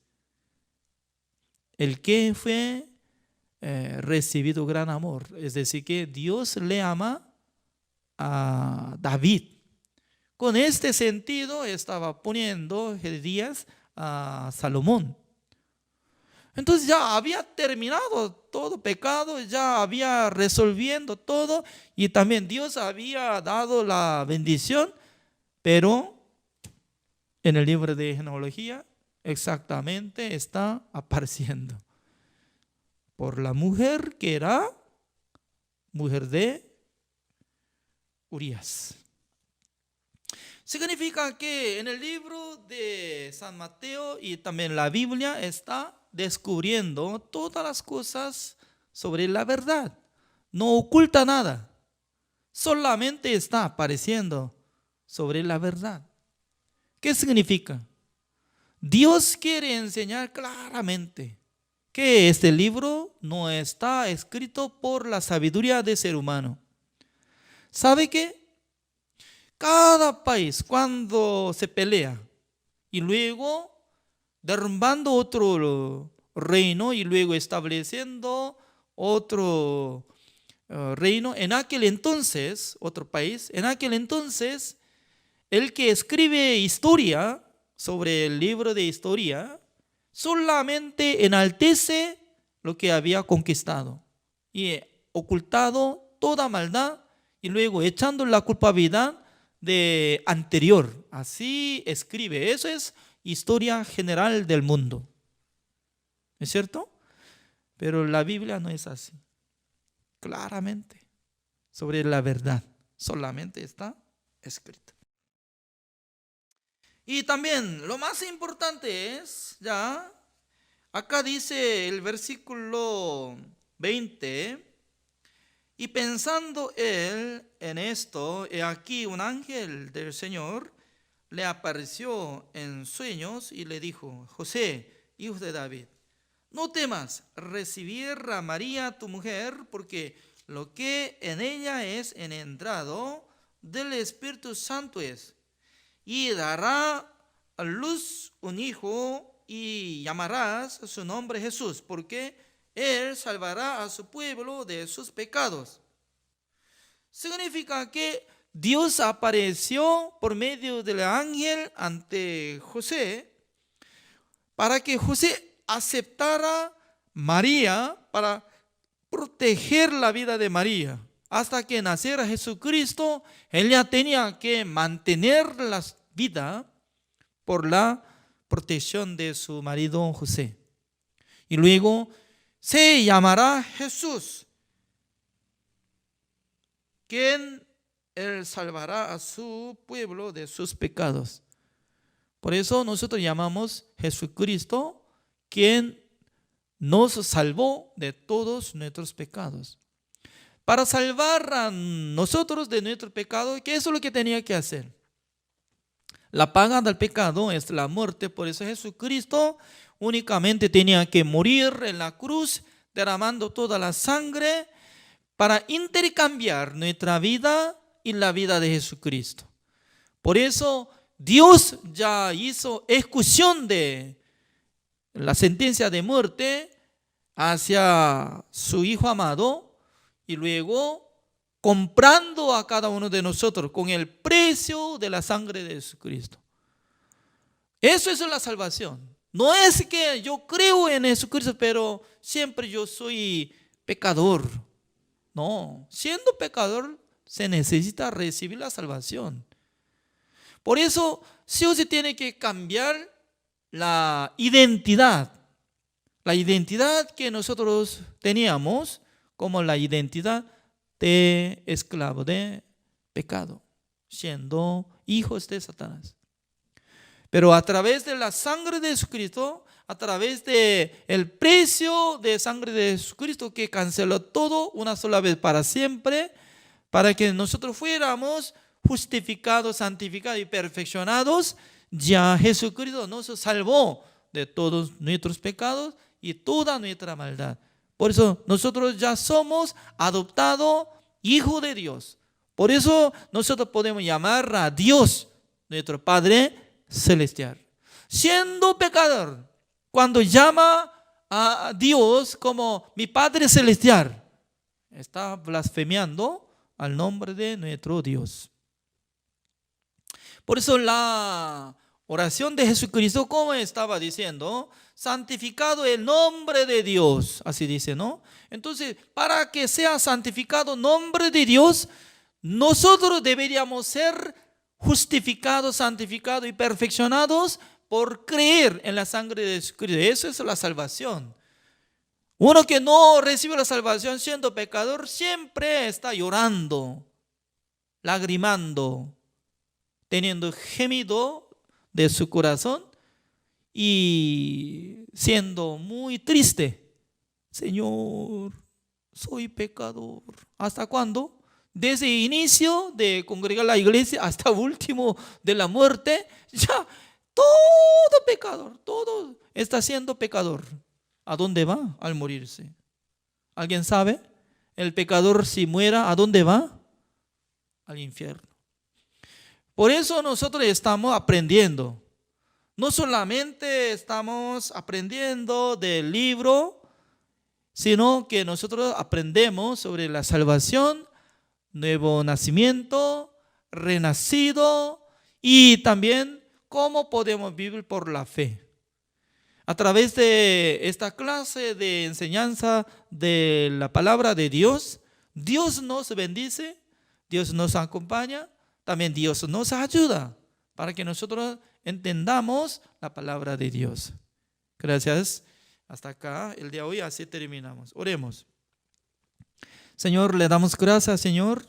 el que fue recibido gran amor. Es decir, que Dios le ama a David. Con este sentido estaba poniendo Jedidías a Salomón. Entonces ya había terminado todo pecado, ya había resolviendo todo y también Dios había dado la bendición, pero en el libro de genealogía exactamente está apareciendo por la mujer que era mujer de Urías. Significa que en el libro de San Mateo y también la Biblia está descubriendo todas las cosas sobre la verdad. No oculta nada. Solamente está apareciendo sobre la verdad. ¿Qué significa? Dios quiere enseñar claramente que este libro no está escrito por la sabiduría del ser humano. ¿Sabe qué? Cada país cuando se pelea y luego derrumbando otro reino y luego estableciendo otro reino, en aquel entonces, otro país, en aquel entonces, el que escribe historia sobre el libro de historia solamente enaltece lo que había conquistado y ocultado toda maldad y luego echando la culpabilidad de anterior. Así escribe. Eso es historia general del mundo. ¿Es cierto? Pero la Biblia no es así. Claramente sobre la verdad solamente está escrito. Y también lo más importante es, ya, acá dice el versículo 20, y pensando él en esto, he aquí un ángel del Señor le apareció en sueños y le dijo: José, hijo de David, no temas recibir a María tu mujer, porque lo que en ella es engendrado del Espíritu Santo es, y dará a luz un hijo y llamarás su nombre Jesús, porque él salvará a su pueblo de sus pecados. Significa que Dios apareció por medio del ángel ante José para que José aceptara María, para proteger la vida de María. Hasta que naciera Jesucristo, ella tenía que mantener la vida por la protección de su marido José. Y luego se llamará Jesús, quien él salvará a su pueblo de sus pecados. Por eso nosotros llamamos Jesucristo, quien nos salvó de todos nuestros pecados. Para salvar a nosotros de nuestro pecado, ¿qué es lo que tenía que hacer? La paga del pecado es la muerte. Por eso Jesucristo únicamente tenía que morir en la cruz, derramando toda la sangre para intercambiar nuestra vida y la vida de Jesucristo. Por eso Dios ya hizo ejecución de la sentencia de muerte hacia su Hijo amado, y luego comprando a cada uno de nosotros con el precio de la sangre de Jesucristo. Eso es la salvación. No es que yo creo en Jesucristo, pero siempre yo soy pecador. No, siendo pecador se necesita recibir la salvación. Por eso sí o sí tiene que cambiar la identidad. La identidad que nosotros teníamos como la identidad de esclavo de pecado, siendo hijos de Satanás. Pero a través de la sangre de Jesucristo, a través de el precio de sangre de Jesucristo que canceló todo una sola vez para siempre, para que nosotros fuéramos justificados, santificados y perfeccionados, ya Jesucristo nos salvó de todos nuestros pecados y toda nuestra maldad. Por eso nosotros ya somos adoptados hijos de Dios. Por eso nosotros podemos llamar a Dios nuestro Padre celestial. Siendo pecador, cuando llama a Dios como mi Padre celestial, está blasfemiando al nombre de nuestro Dios. Por eso la oración de Jesucristo, como estaba diciendo, santificado el nombre de Dios, así dice, ¿no? Entonces, para que sea santificado el nombre de Dios, nosotros deberíamos ser justificados, santificados y perfeccionados por creer en la sangre de Jesucristo. Eso es la salvación. Uno que no recibe la salvación siendo pecador siempre está llorando, lagrimando, teniendo gemido de su corazón y siendo muy triste. Señor, soy pecador. ¿Hasta cuándo? Desde el inicio de congregar la iglesia hasta el último de la muerte, ya todo pecador, todo está siendo pecador. ¿A dónde va al morirse? ¿Alguien sabe? El pecador si muera, ¿a dónde va? Al infierno. Por eso nosotros estamos aprendiendo. No solamente estamos aprendiendo del libro, sino que nosotros aprendemos sobre la salvación, nuevo nacimiento, renacido y también cómo podemos vivir por la fe. A través de esta clase de enseñanza de la palabra de Dios, Dios nos bendice, Dios nos acompaña, también Dios nos ayuda para que nosotros entendamos la palabra de Dios. Gracias. Hasta acá, el día de hoy, así terminamos. Oremos. Señor, le damos gracias, Señor.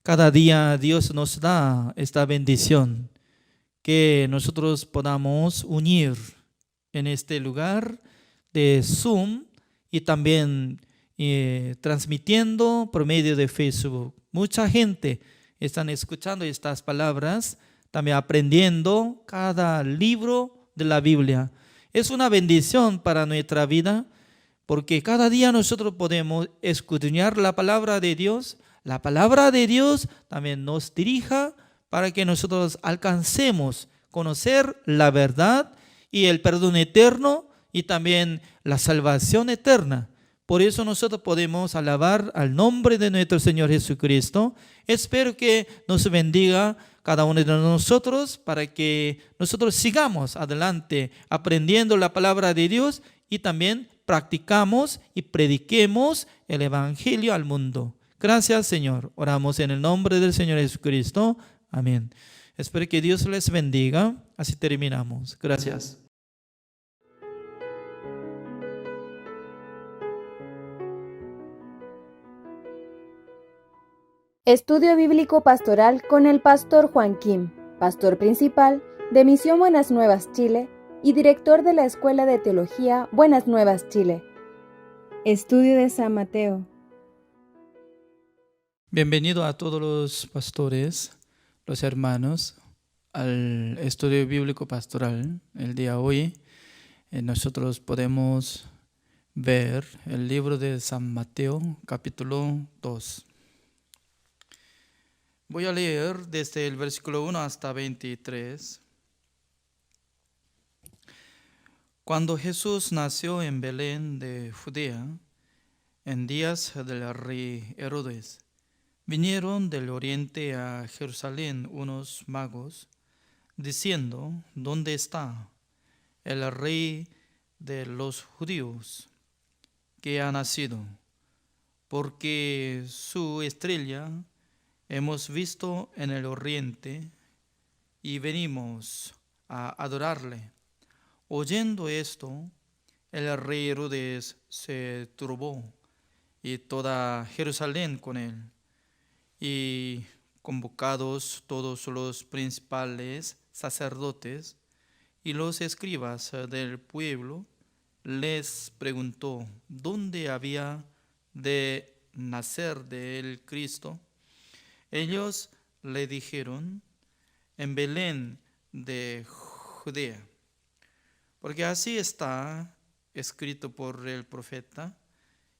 Cada día Dios nos da esta bendición, que nosotros podamos unir en este lugar de Zoom y también transmitiendo por medio de Facebook. Mucha gente están escuchando estas palabras, también aprendiendo cada libro de la Biblia. Es una bendición para nuestra vida, porque cada día nosotros podemos escudriñar la palabra de Dios. La palabra de Dios también nos dirija para que nosotros alcancemos conocer la verdad y el perdón eterno y también la salvación eterna. Por eso nosotros podemos alabar al nombre de nuestro Señor Jesucristo. Espero que nos bendiga cada uno de nosotros para que nosotros sigamos adelante aprendiendo la palabra de Dios y también practicamos y prediquemos el Evangelio al mundo. Gracias, Señor. Oramos en el nombre del Señor Jesucristo. Amén. Espero que Dios les bendiga. Así terminamos. Gracias. Estudio Bíblico Pastoral con el Pastor Juan Kim, pastor principal de Misión Buenas Nuevas Chile y director de la Escuela de Teología Buenas Nuevas Chile. Estudio de San Mateo. Bienvenido a todos los pastores, los hermanos, al Estudio Bíblico Pastoral. El día de hoy nosotros podemos ver el libro de San Mateo, capítulo 2. Voy a leer desde el versículo 1 hasta 23. Cuando Jesús nació en Belén de Judea, en días del rey Herodes, vinieron del oriente a Jerusalén unos magos, diciendo: ¿Dónde está el rey de los judíos que ha nacido? Porque su estrella hemos visto en el oriente y venimos a adorarle. Oyendo esto, el rey Herodes se turbó y toda Jerusalén con él. Y convocados todos los principales sacerdotes y los escribas del pueblo, les preguntó dónde había de nacer de él Cristo. Ellos le dijeron: en Belén de Judea, porque así está escrito por el profeta: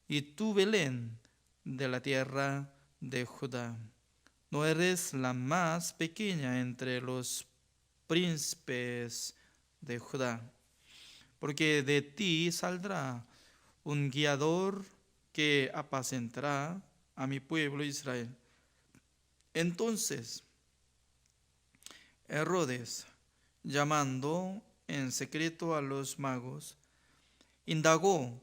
y tú, Belén, de la tierra de Judá, no eres la más pequeña entre los príncipes de Judá, porque de ti saldrá un guiador que apacentará a mi pueblo Israel. Entonces Herodes, llamando en secreto a los magos, indagó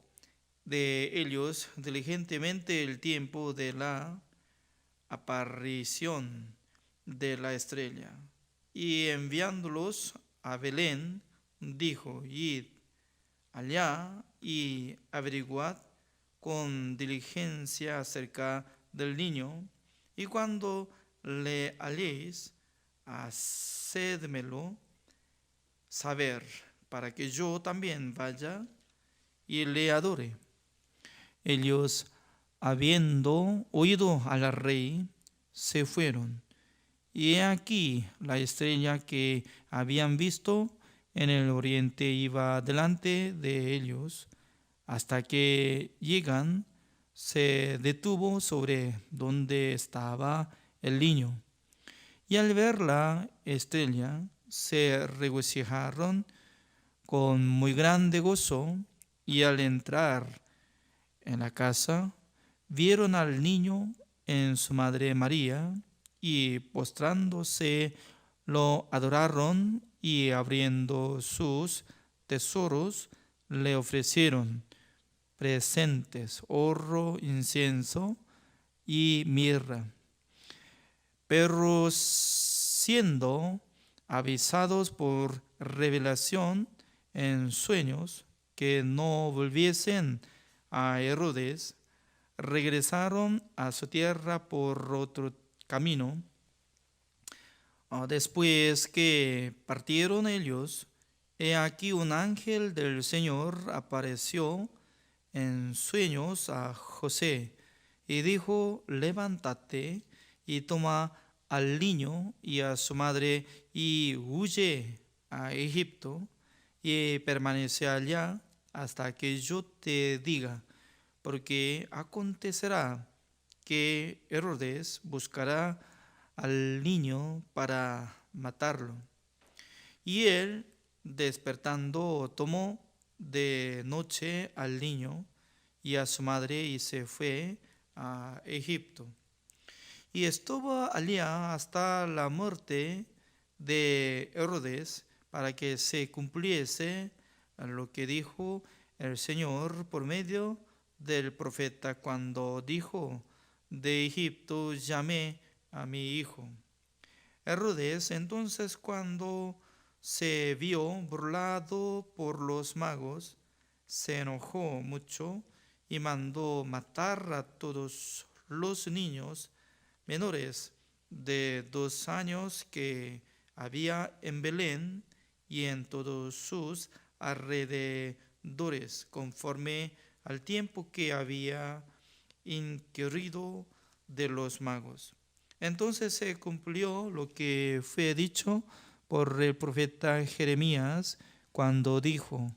de ellos diligentemente el tiempo de la aparición de la estrella, y enviándolos a Belén, dijo: id allá y averiguad con diligencia acerca del niño, y cuando le halléis, hacédmelo saber, para que yo también vaya y le adore. Ellos, habiendo oído al rey, se fueron. Y he aquí la estrella que habían visto en el oriente iba delante de ellos, hasta que llegan, se detuvo sobre donde estaba el niño. Y al ver la estrella, se regocijaron con muy grande gozo, y al entrar en la casa, vieron al niño en su madre María, y postrándose lo adoraron, y abriendo sus tesoros le ofrecieron presentes, oro, incienso y mirra. Pero siendo avisados por revelación en sueños que no volviesen a Herodes, regresaron a su tierra por otro camino. Después que partieron ellos, he aquí un ángel del Señor apareció en sueños a José y dijo: levántate y toma al niño y a su madre y huye a Egipto, y permanece allá hasta que yo te diga, porque acontecerá que Herodes buscará al niño para matarlo. Y él, despertando, tomó de noche al niño y a su madre y se fue a Egipto. Y estuvo allá hasta la muerte de Herodes, para que se cumpliese lo que dijo el Señor por medio del profeta, cuando dijo: de Egipto llamé a mi hijo. Herodes entonces, cuando se vio burlado por los magos, se enojó mucho y mandó matar a todos los niños menores de 2 años que había en Belén y en todos sus alrededores, conforme al tiempo que había inquirido de los magos. Entonces se cumplió lo que fue dicho por el profeta Jeremías, cuando dijo: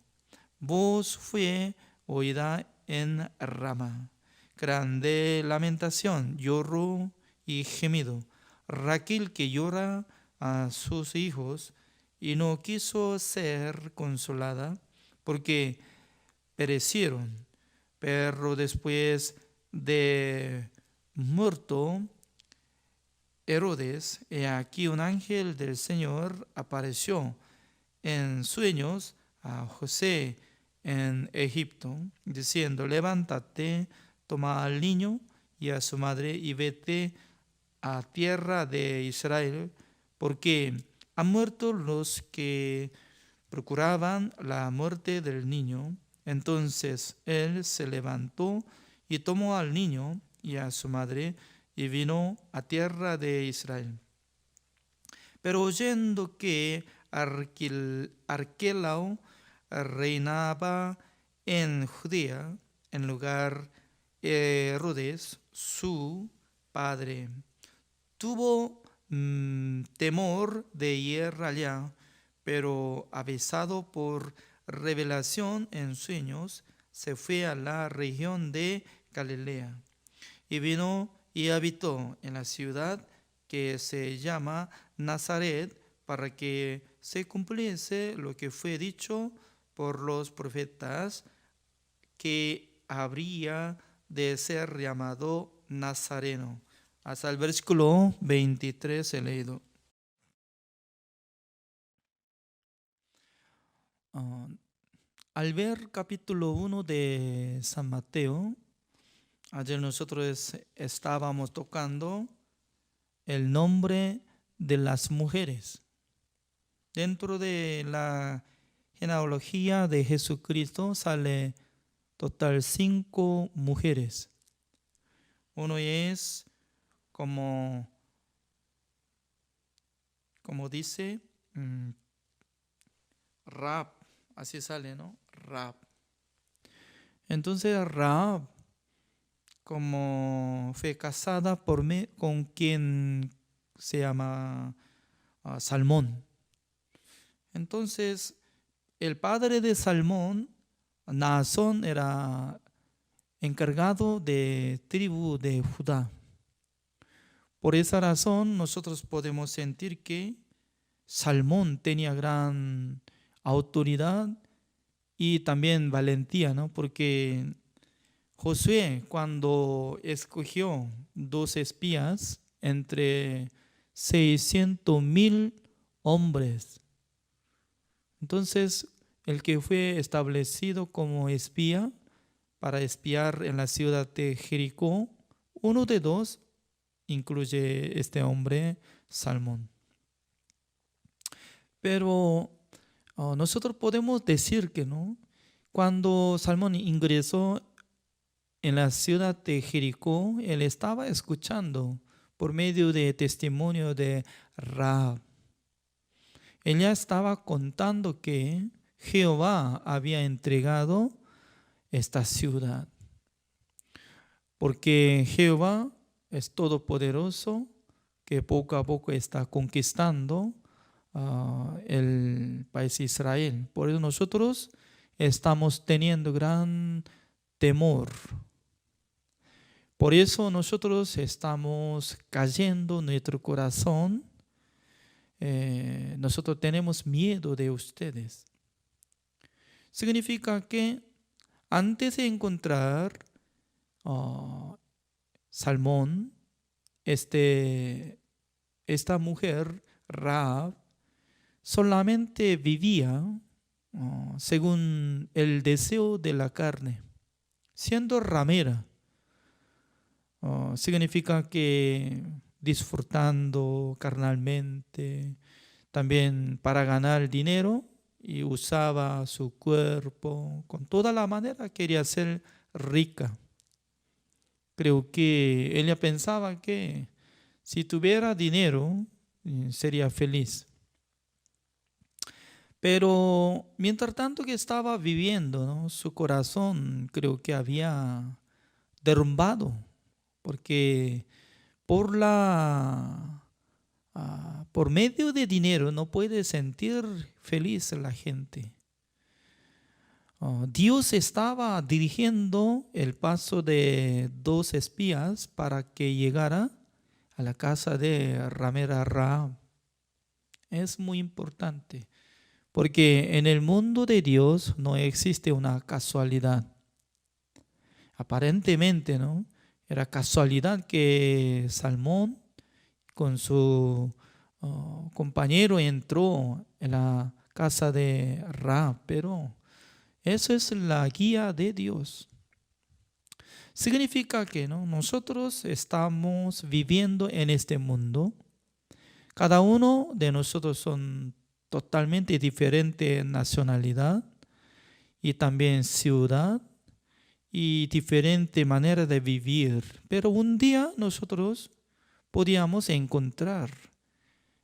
voz fue oída en Rama, grande lamentación, lloro y gemido. Raquel que llora a sus hijos y no quiso ser consolada, porque perecieron. Pero después de muerto Herodes, he aquí un ángel del Señor apareció en sueños a José en Egipto, diciendo: levántate, toma al niño y a su madre y vete a tierra de Israel, porque han muerto los que procuraban la muerte del niño. Entonces él se levantó y tomó al niño y a su madre y vino a tierra de Israel. Pero oyendo que Arquelao reinaba en Judea, en lugar Herodes, su padre, tuvo temor de ir allá, pero avisado por revelación en sueños, se fue a la región de Galilea y vino y habitó en la ciudad que se llama Nazaret, para que se cumpliese lo que fue dicho por los profetas, que habría de ser llamado Nazareno. Hasta el versículo 23 he leído. Al ver capítulo 1 de San Mateo, ayer nosotros estábamos tocando el nombre de las mujeres. Dentro de la genealogía de Jesucristo sale total 5 mujeres. Uno es como dice Rahab, así sale, ¿no? Rahab. Entonces Rahab, como fue casada con quien se llama Salmón. Entonces el padre de Salmón, Naasón, era encargado de tribu de Judá. Por esa razón nosotros podemos sentir que Salmón tenía gran autoridad y también valentía, ¿no? Porque Josué, cuando escogió 2 espías entre 600,000 hombres, entonces el que fue establecido como espía para espiar en la ciudad de Jericó, uno de 2 incluye este hombre, Salmón. Pero nosotros podemos decir que no, cuando Salmón ingresó en la ciudad de Jericó, él estaba escuchando por medio de testimonio de Rahab. Ella estaba contando que Jehová había entregado esta ciudad, porque Jehová es todopoderoso, que poco a poco está conquistando el país de Israel. Por eso nosotros estamos teniendo gran temor. Por eso nosotros estamos cayendo nuestro corazón. Nosotros tenemos miedo de ustedes. Significa que antes de encontrar Salmón, esta mujer, Rahab, solamente vivía según el deseo de la carne, siendo ramera. Significa que disfrutando carnalmente, también para ganar dinero, y usaba su cuerpo con toda la manera, quería ser rica. Creo que ella pensaba que si tuviera dinero sería feliz. Pero mientras tanto que estaba viviendo, ¿no?, su corazón creo que había derrumbado, porque por medio de dinero no puede sentir feliz la gente. Dios estaba dirigiendo el paso de 2 espías para que llegara a la casa de ramera Rahab. Es muy importante, porque en el mundo de Dios no existe una casualidad. Aparentemente, ¿no?, era casualidad que Salmón con su compañero entró en la casa de Rahab, pero eso es la guía de Dios. Significa que, ¿no?, nosotros estamos viviendo en este mundo. Cada uno de nosotros son totalmente diferente nacionalidad y también ciudad y diferente manera de vivir. Pero un día nosotros podíamos encontrar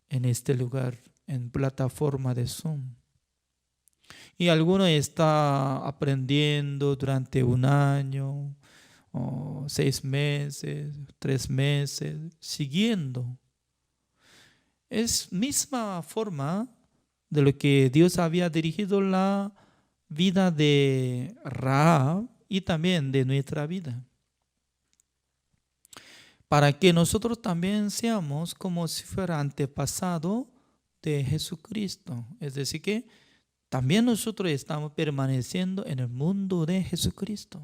en este lugar, en plataforma de Zoom. Y alguno está aprendiendo durante 1 año, 6 meses, 3 meses, siguiendo. Es misma forma de lo que Dios había dirigido la vida de Rahab y también de nuestra vida, para que nosotros también seamos como si fuera antepasado de Jesucristo. Es decir, que también nosotros estamos permaneciendo en el mundo de Jesucristo.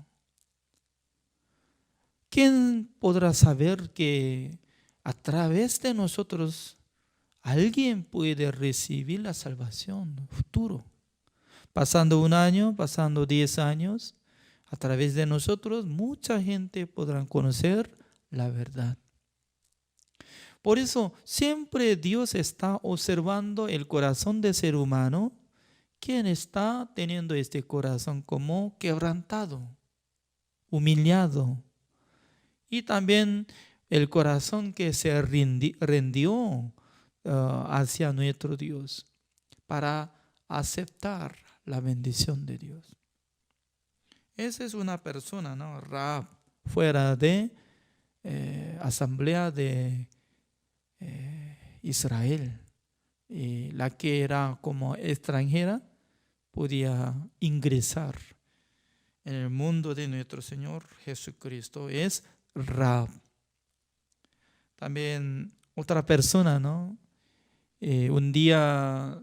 ¿Quién podrá saber que a través de nosotros alguien puede recibir la salvación futuro? Pasando un año, pasando 10 años, a través de nosotros mucha gente podrá conocer la verdad. Por eso siempre Dios está observando el corazón del ser humano, quien está teniendo este corazón como quebrantado, humillado, y también el corazón que se rindió hacia nuestro Dios para aceptar la bendición de Dios. Esa es una persona, ¿no? Rahab, fuera de asamblea de Israel. Y la que era como extranjera podía ingresar en el mundo de nuestro Señor Jesucristo. Es Rahab. También otra persona, ¿no? Un día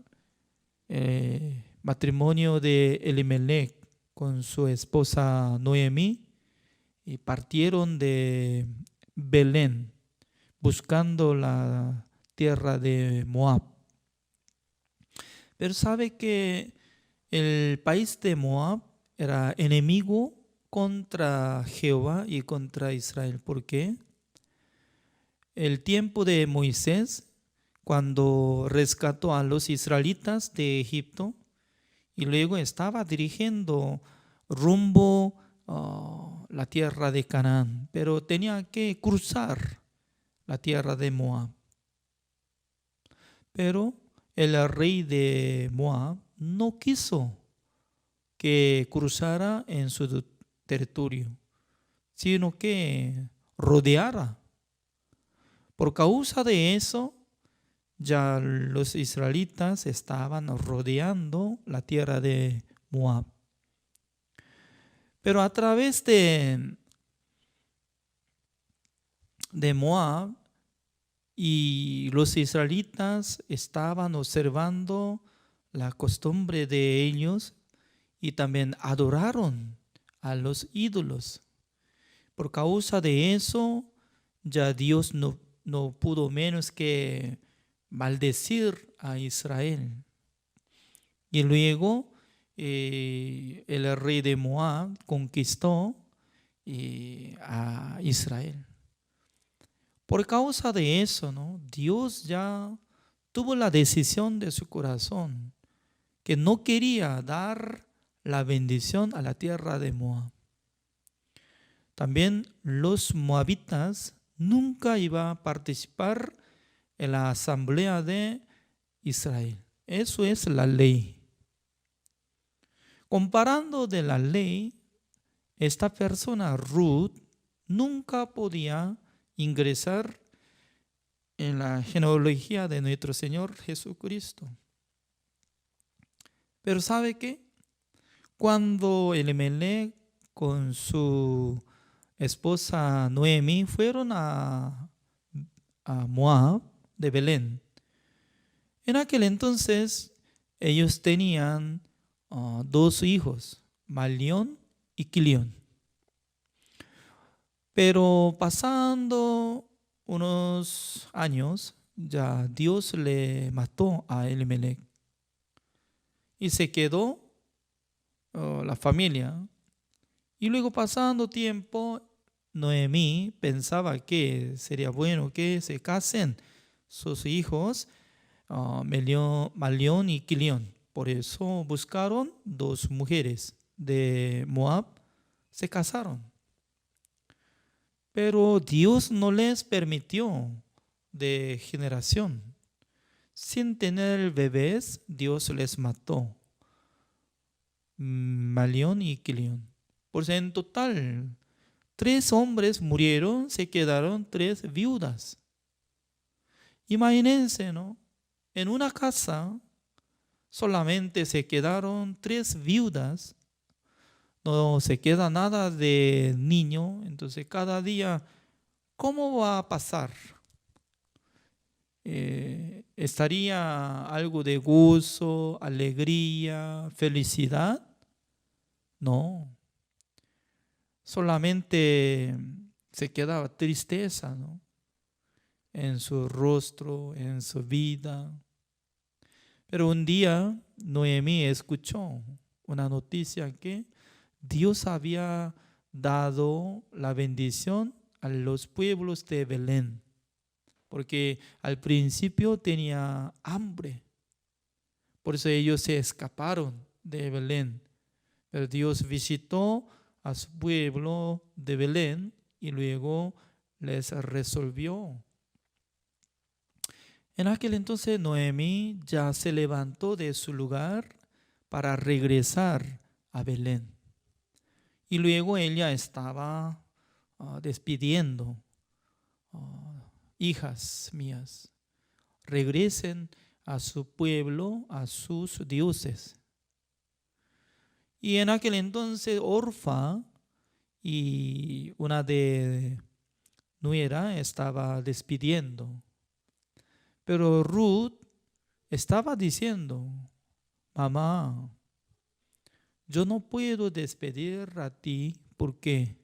matrimonio de Elimelech con su esposa Noemí y partieron de Belén buscando la tierra de Moab. Pero sabe que el país de Moab era enemigo contra Jehová y contra Israel. ¿Por qué? El tiempo de Moisés, cuando rescató a los israelitas de Egipto y luego estaba dirigiendo rumbo a la tierra de Canaán, pero tenía que cruzar la tierra de Moab. Pero el rey de Moab no quiso que cruzara en su territorio, sino que rodeara. Por causa de eso, ya los israelitas estaban rodeando la tierra de Moab. Pero a través de Moab, y los israelitas estaban observando la costumbre de ellos y también adoraron a los ídolos. Por causa de eso, ya Dios no pudo menos que maldecir a Israel. Y luego el rey de Moab conquistó a Israel. Por causa de eso, ¿no? Dios ya tuvo la decisión de su corazón que no quería dar la bendición a la tierra de Moab. También los moabitas nunca iban a participar en la asamblea de Israel. Eso es la ley. Comparando de la ley, esta persona Ruth nunca podía ingresar en la genealogía de nuestro Señor Jesucristo. Pero ¿sabe qué? Cuando Elimelech con su esposa Noemí fueron a Moab de Belén, en aquel entonces ellos tenían 2 hijos, Malión y Quilión. Pero pasando unos años, ya Dios le mató a Elimelech y se quedó la familia. Y luego pasando tiempo, Noemí pensaba que sería bueno que se casen sus hijos, Malión y Quilión. Por eso buscaron 2 mujeres de Moab, se casaron. Pero Dios no les permitió de generación. Sin tener bebés, Dios les mató. Malión y Quilión. Por eso en total, 3 hombres murieron, se quedaron 3 viudas. Imagínense, ¿no? En una casa solamente se quedaron 3 viudas. No se queda nada de niño, entonces cada día, ¿cómo va a pasar? ¿Estaría algo de gozo, alegría, felicidad? No, solamente se quedaba tristeza, ¿no?, en su rostro, en su vida. Pero un día Noemí escuchó una noticia que Dios había dado la bendición a los pueblos de Belén, porque al principio tenía hambre, por eso ellos se escaparon de Belén. Pero Dios visitó a su pueblo de Belén y luego les resolvió. En aquel entonces Noemí ya se levantó de su lugar para regresar a Belén. Y luego ella estaba despidiendo: hijas mías, regresen a su pueblo, a sus dioses. Y en aquel entonces Orfa y una de nuera estaba despidiendo. Pero Ruth estaba diciendo: mamá, yo no puedo despedir a ti porque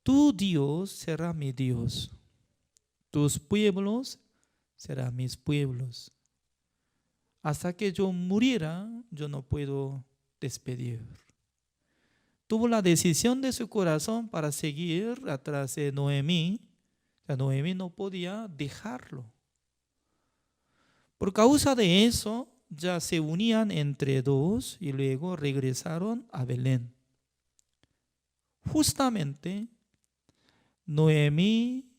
tu Dios será mi Dios, tus pueblos serán mis pueblos. Hasta que yo muriera, yo no puedo despedir. Tuvo la decisión de su corazón para seguir atrás de Noemí. Noemí no podía dejarlo. Por causa de eso, ya se unían entre dos y luego regresaron a Belén. Justamente Noemí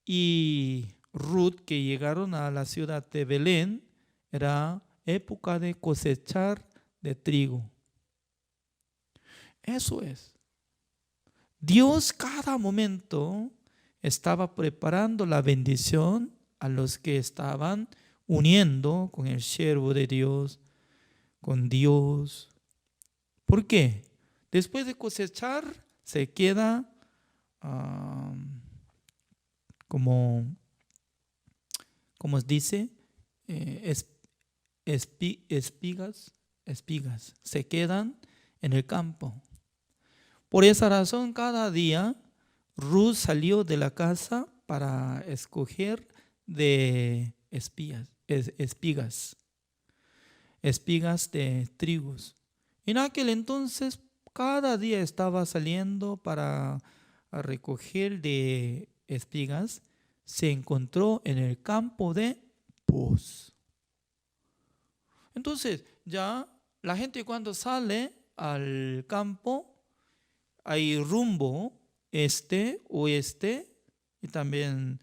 y Ruth, que llegaron a la ciudad de Belén, era época de cosechar de trigo. Eso es. Dios cada momento estaba preparando la bendición a los que estaban uniendo con el siervo de Dios, con Dios. ¿Por qué? Después de cosechar se queda como se dice, espigas se quedan en el campo. Por esa razón, cada día Ruth salió de la casa para escoger de espigas de trigos. En aquel entonces, cada día estaba saliendo para recoger de espigas. Se encontró en el campo de Booz. Entonces, ya la gente cuando sale al campo, hay rumbo este, oeste y también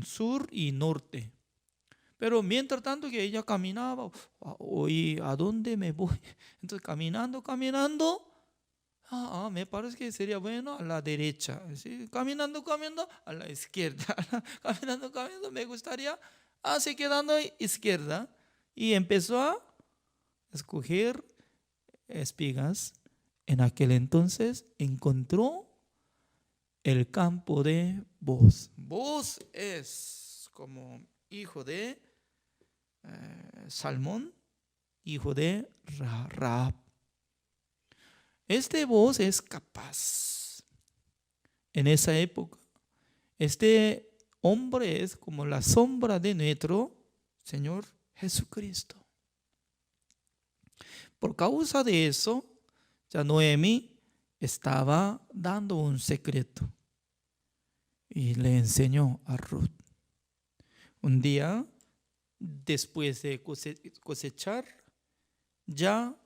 sur y norte. Pero mientras tanto que ella caminaba, oye, ¿a dónde me voy? Entonces caminando, me parece que sería bueno a la derecha. ¿Sí? Caminando a la izquierda. Caminando, me gustaría así quedando a izquierda. Y empezó a escoger espigas. En aquel entonces encontró el campo de Booz. Booz es como hijo de Salmón, hijo de Rahab. Este Booz es capaz. En esa época, este hombre es como la sombra de nuestro Señor Jesucristo. Por causa de eso, ya Noemí estaba dando un secreto y le enseñó a Ruth. Un día, después de cosechar, ya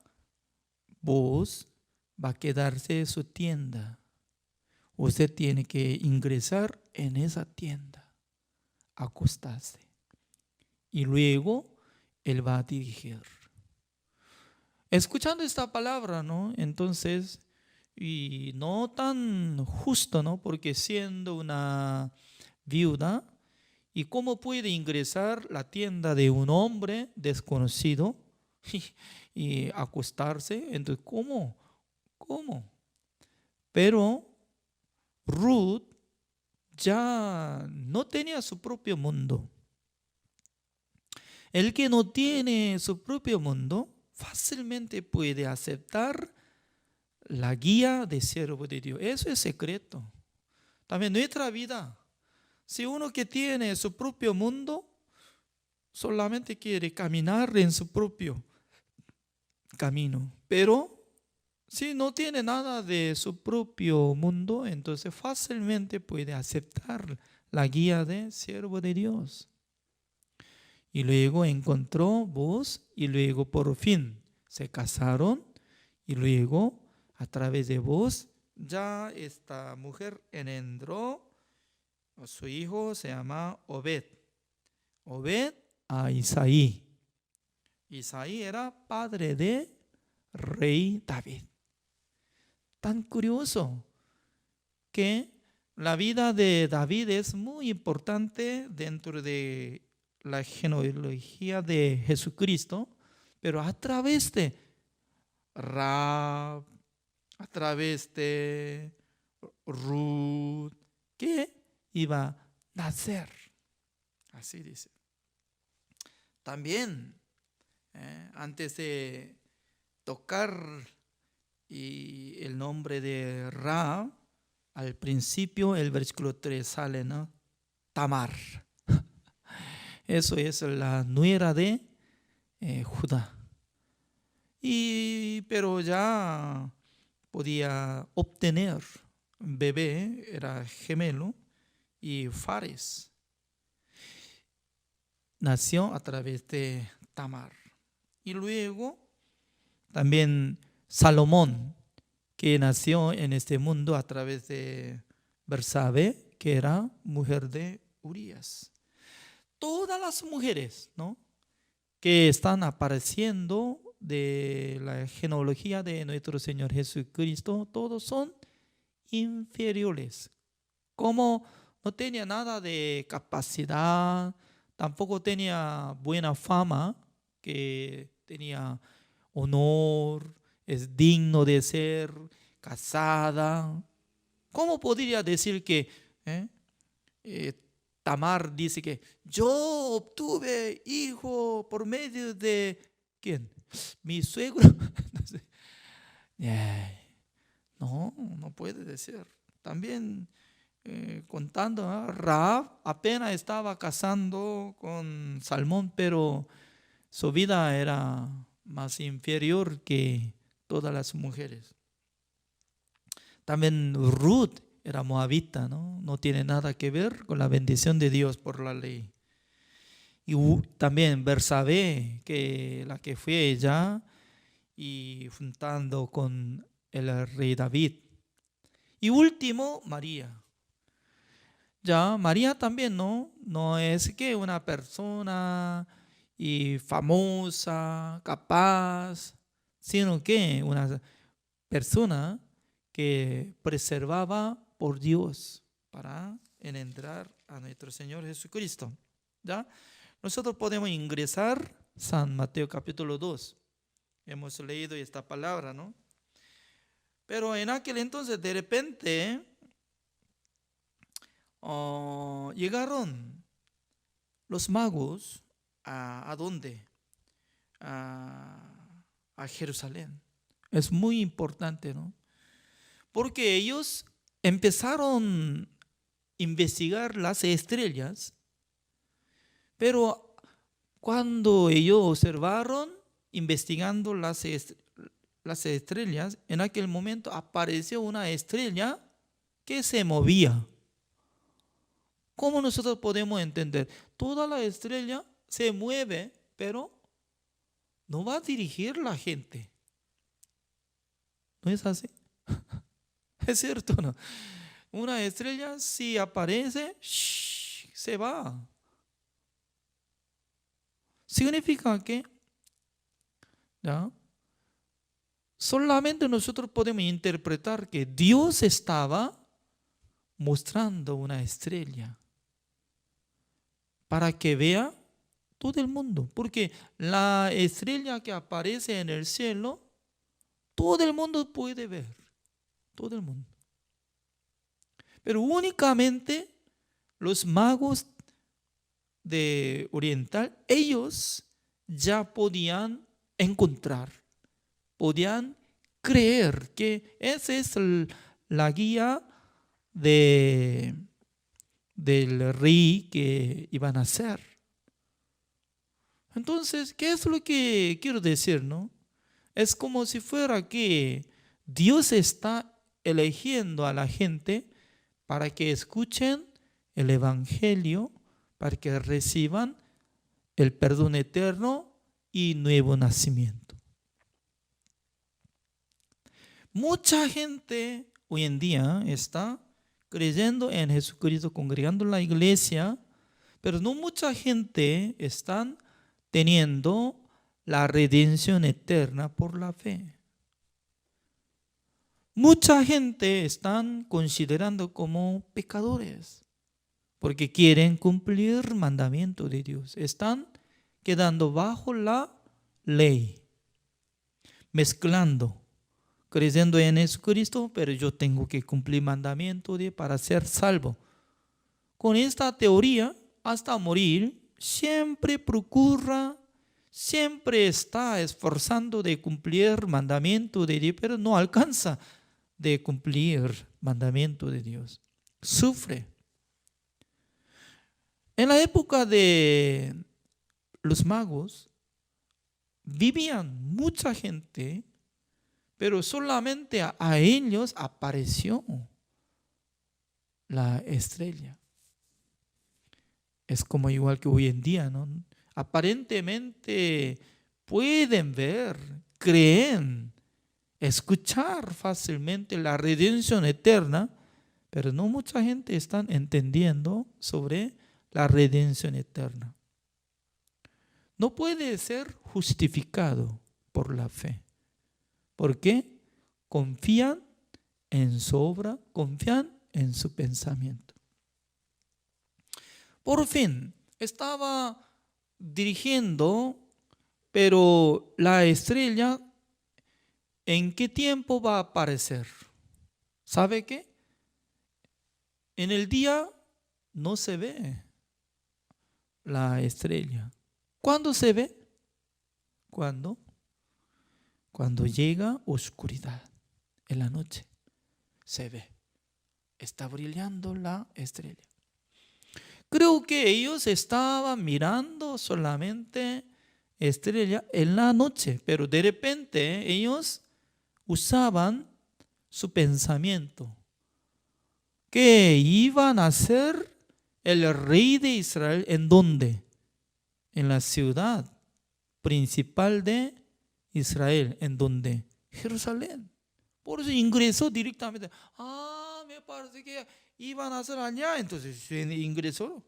vos va a quedarse en su tienda. Usted tiene que ingresar en esa tienda, acostarse. Y luego él va a dirigir. Escuchando esta palabra, ¿no? Entonces, y no tan justo, ¿no? Porque siendo una viuda, ¿y cómo puede ingresar la tienda de un hombre desconocido y acostarse? Entonces, ¿cómo? Pero Ruth ya no tenía su propio mundo. El que no tiene su propio mundo fácilmente puede aceptar la guía de siervo de Dios. Eso es secreto. También nuestra vida. Si uno que tiene su propio mundo solamente quiere caminar en su propio camino, pero si no tiene nada de su propio mundo, entonces fácilmente puede aceptar la guía de siervo de Dios. Y luego encontró voz y luego por fin se casaron y luego a través de voz ya esta mujer engendró a su hijo, se llama Obed. Obed a Isaí. Isaí era padre de rey David. Tan curioso que la vida de David es muy importante dentro de la genealogía de Jesucristo, pero a través de Rahab, a través de Ruth, que iba a nacer. Así dice. También, antes de tocar y el nombre de Rahab, al principio el versículo 3 sale, ¿no? Tamar. Eso es la nuera de Judá. Pero ya podía obtener un bebé, era gemelo, y Fares nació a través de Tamar. Y luego también Salomón, que nació en este mundo a través de Bersabé, que era mujer de Urías. Todas las mujeres, ¿no?, que están apareciendo de la genealogía de nuestro Señor Jesucristo, todos son inferiores. Como no tenía nada de capacidad, tampoco tenía buena fama, que tenía honor, es digno de ser casada. ¿Cómo podría decir que Tamar dice que yo obtuve hijo por medio de ¿quién? Mi suegro. No puede decir. También contando, ¿no? Rahab apenas estaba casando con Salmón, pero su vida era más inferior que todas las mujeres. También Ruth era moabita, no tiene nada que ver con la bendición de Dios por la ley. Y también Bersabé, que la que fue ella y juntando con el rey David. Y último, María. Ya María también no es que una persona y famosa, capaz, sino que una persona que preservaba por Dios para entrar a nuestro Señor Jesucristo. ¿Ya? Nosotros podemos ingresar San Mateo capítulo 2. Hemos leído esta palabra, ¿no? Pero en aquel entonces de repente llegaron los magos ¿a dónde? A Jerusalén. Es muy importante, ¿no? Porque ellos empezaron a investigar las estrellas, pero cuando ellos observaron, investigando las estrellas, en aquel momento apareció una estrella que se movía. ¿Cómo nosotros podemos entender? Toda la estrella se mueve, pero no va a dirigir la gente. ¿No es así? ¿Es cierto o no? Una estrella si aparece, se va. Significa que ¿ya? Solamente nosotros podemos interpretar que Dios estaba mostrando una estrella para que vea todo el mundo. Porque la estrella que aparece en el cielo, todo el mundo puede ver. Todo el mundo. Pero únicamente los magos de oriental, ellos ya podían encontrar, podían creer que esa es la guía del rey que iban a hacer. Entonces, ¿qué es lo que quiero decir, no? Es como si fuera que Dios está eligiendo a la gente para que escuchen el evangelio, para que reciban el perdón eterno y nuevo nacimiento. Mucha gente hoy en día está creyendo en Jesucristo, congregando en la iglesia, pero no mucha gente está teniendo la redención eterna por la fe. Mucha gente están considerando como pecadores porque quieren cumplir el mandamiento de Dios. Están quedando bajo la ley, mezclando, creyendo en Jesucristo, pero yo tengo que cumplir mandamiento para ser salvo. Con esta teoría, hasta morir, siempre procura, siempre está esforzando de cumplir mandamiento de Dios, pero no alcanza de cumplir mandamiento de Dios. Sufre. En la época de los magos, vivían mucha gente, pero solamente a ellos apareció la estrella. Es como igual que hoy en día, ¿no? Aparentemente pueden ver, creen, escuchar fácilmente la redención eterna, pero no mucha gente está entendiendo sobre la redención eterna. No puede ser justificado por la fe. ¿Por qué? Confían en su obra, confían en su pensamiento. Por fin, estaba dirigiendo, pero la estrella, ¿en qué tiempo va a aparecer? ¿Sabe qué? En el día no se ve la estrella. ¿Cuándo se ve? ¿Cuándo? Cuando llega oscuridad en la noche, se ve. Está brillando la estrella. Creo que ellos estaban mirando solamente estrella en la noche, pero de repente ellos usaban su pensamiento, que iban a ser el rey de Israel. ¿En dónde? En la ciudad principal de Israel. ¿En dónde? Jerusalén. Por eso ingresó directamente. Me parece que iban a ser allá, entonces ingresó.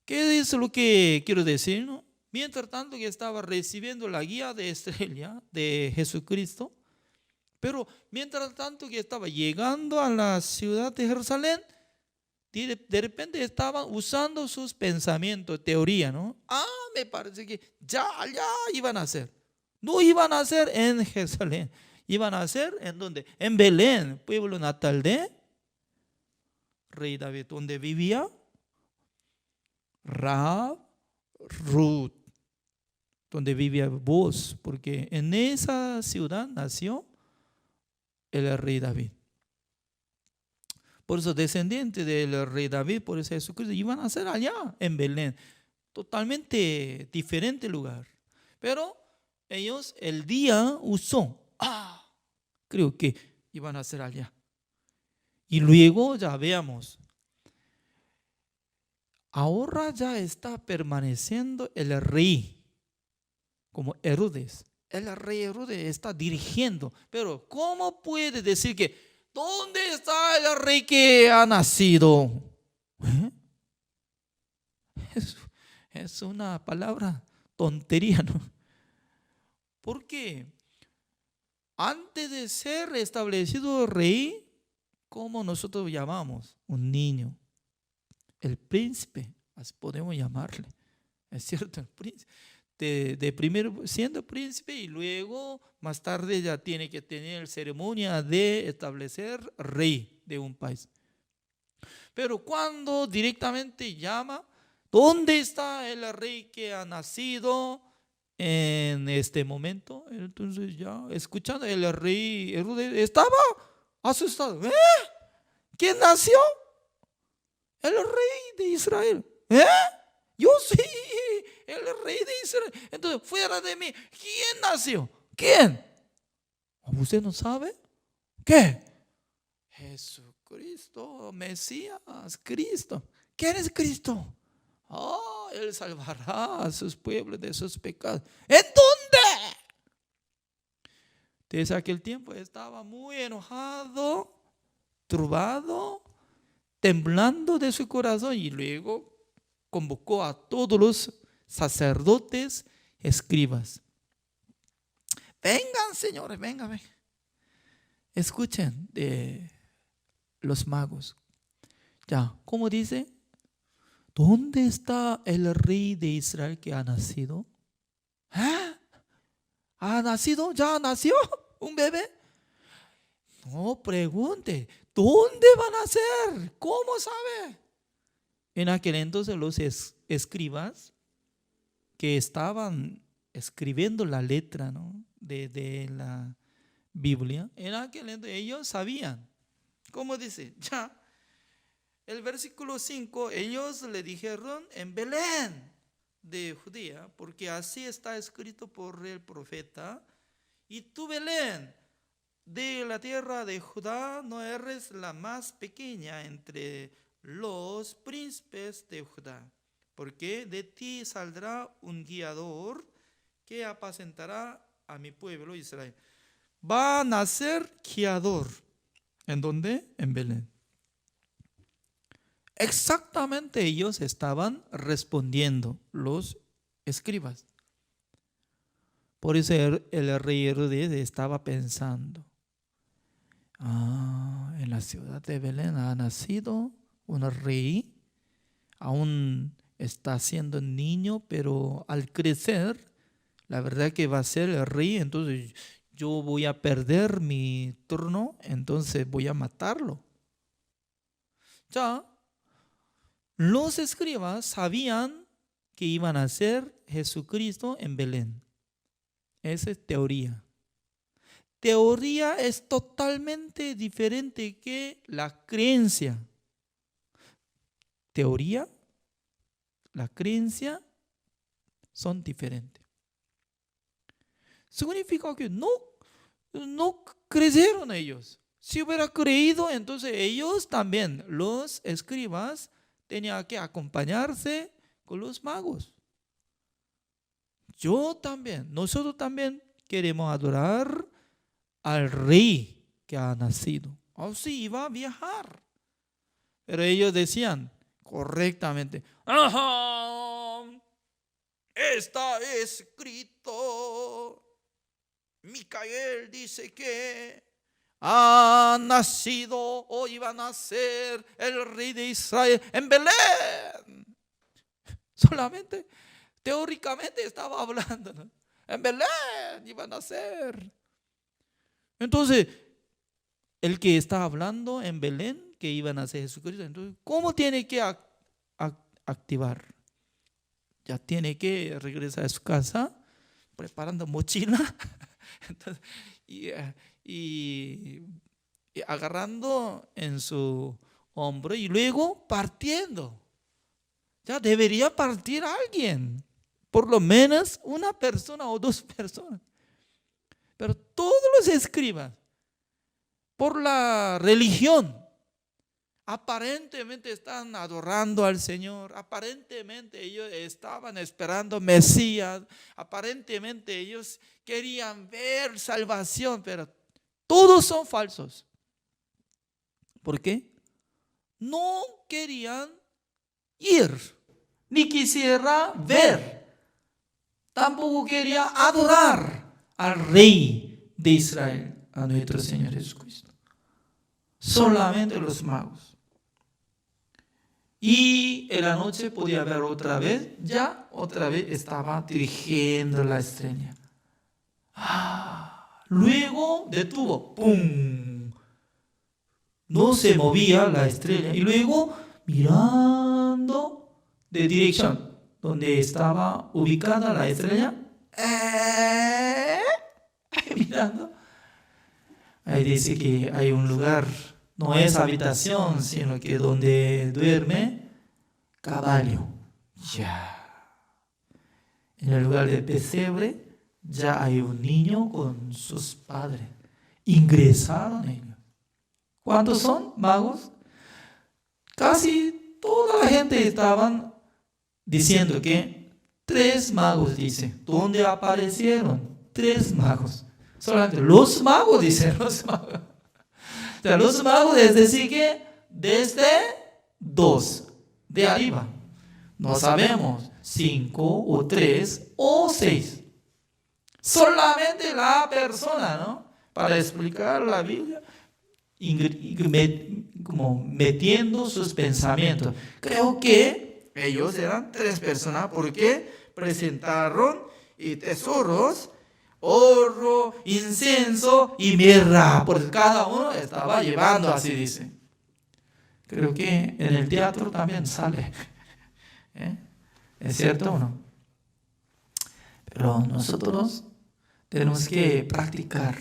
¿Qué es lo que quiero decir, no? Mientras tanto que estaba recibiendo la guía de estrella de Jesucristo, pero mientras tanto que estaba llegando a la ciudad de Jerusalén, de repente estaban usando sus pensamientos, teoría, ¿no? Me parece que ya iban a ser. No iban a ser en Jerusalén, iban a ser ¿en dónde? En Belén, pueblo natal de rey David, donde vivía Rahab, Ruth, donde vivía Boaz, porque en esa ciudad nació el rey David. Por eso descendientes del rey David, por eso Jesucristo, iban a ser allá en Belén, totalmente diferente lugar. Pero ellos el día usó, creo que iban a ser allá. Y luego ya veamos, ahora ya está permaneciendo el rey, como Herodes. El rey Herodes está dirigiendo, pero ¿cómo puede decir que ¿dónde está el rey que ha nacido? Es una palabra tontería, ¿no? Porque antes de ser establecido rey, ¿cómo nosotros llamamos? Un niño. El príncipe, así podemos llamarle. ¿Es cierto? El príncipe. De primero siendo príncipe y luego más tarde ya tiene que tener ceremonia de establecer rey de un país. Pero cuando directamente llama, ¿dónde está el rey que ha nacido en este momento? Entonces ya escuchando, el rey Herodes estaba asustado. ¿Quién nació? El rey de Israel. Yo sí, el rey de Israel. Entonces, fuera de mí, ¿quién nació? ¿Quién? ¿Usted no sabe? ¿Qué? Jesucristo, Mesías, Cristo. ¿Quién es Cristo? Él salvará a sus pueblos de sus pecados. ¿En dónde? Desde aquel tiempo estaba muy enojado, turbado, temblando de su corazón, y luego convocó a todos los sacerdotes, escribas. Vengan, señores, vengan. Escuchen de los magos. Ya, ¿cómo dice? ¿Dónde está el rey de Israel que ha nacido? ¿Ha nacido? ¿Ya nació un bebé? No pregunte, ¿dónde van a nacer? ¿Cómo sabe? En aquel entonces los escribas que estaban escribiendo la letra, ¿no?, de la Biblia, en aquel entonces ellos sabían. ¿Cómo dice? Ya, el versículo 5, ellos le dijeron en Belén de Judea, porque así está escrito por el profeta. Y tú, Belén, de la tierra de Judá, no eres la más pequeña entre los príncipes de Judá, porque de ti saldrá un guiador que apacentará a mi pueblo Israel. Va a nacer guiador. ¿En dónde? En Belén. Exactamente ellos estaban respondiendo, los escribas. Por eso el rey Herodes estaba pensando, en la ciudad de Belén ha nacido un rey, aún está siendo niño, pero al crecer, la verdad que va a ser el rey, entonces yo voy a perder mi turno, entonces voy a matarlo. Ya, los escribas sabían que iban a ser Jesucristo en Belén. Esa es teoría. Teoría es totalmente diferente que la creencia. Teoría, la creencia son diferentes. Significa que no creyeron ellos. Si hubiera creído, entonces ellos también, los escribas, tenían que acompañarse con los magos. Nosotros también queremos adorar al rey que ha nacido. Así iba a viajar. Pero ellos decían correctamente, está escrito, Micael dice que ha nacido o iba a nacer el rey de Israel en Belén. Solamente teóricamente estaba hablando, ¿no? En Belén iba a nacer. Entonces, el que está hablando en Belén, que iba a nacer Jesucristo, entonces, ¿cómo tiene que activar? Ya tiene que regresar a su casa, preparando mochila, entonces, y agarrando en su hombro y luego partiendo. Ya debería partir alguien, por lo menos una persona o dos personas. Pero todos los escribas, por la religión, aparentemente están adorando al Señor, aparentemente ellos estaban esperando Mesías, aparentemente ellos querían ver salvación, pero todos son falsos. ¿Por qué? No querían ir, ni quisiera ver, tampoco quería adorar al Rey de Israel, a nuestro Señor Jesucristo. Solamente los magos. Y en la noche podía ver otra vez estaba dirigiendo la estrella. Luego detuvo, ¡pum! No se movía la estrella. Y luego mirando de dirección donde estaba ubicada la estrella. Mirando. Ahí dice que hay un lugar, no es habitación, sino que donde duerme caballo. Ya. En el lugar del pesebre ya hay un niño con sus padres. Ingresaron ellos. ¿Cuántos son magos? Casi toda la gente estaban diciendo que 3 magos, dice. ¿Dónde aparecieron? 3 magos. Solamente los magos, dicen los magos. O sea, los magos es decir que desde 2 de arriba. No sabemos 5 o 3 o 6. Solamente la persona, ¿no? Para explicar la Biblia, como metiendo sus pensamientos. Creo que ellos eran 3 personas porque presentaron tesoros, oro, incienso y mirra, porque cada uno estaba llevando, así dice. Creo que en el teatro también sale. ¿Es cierto o no? Pero nosotros tenemos que practicar.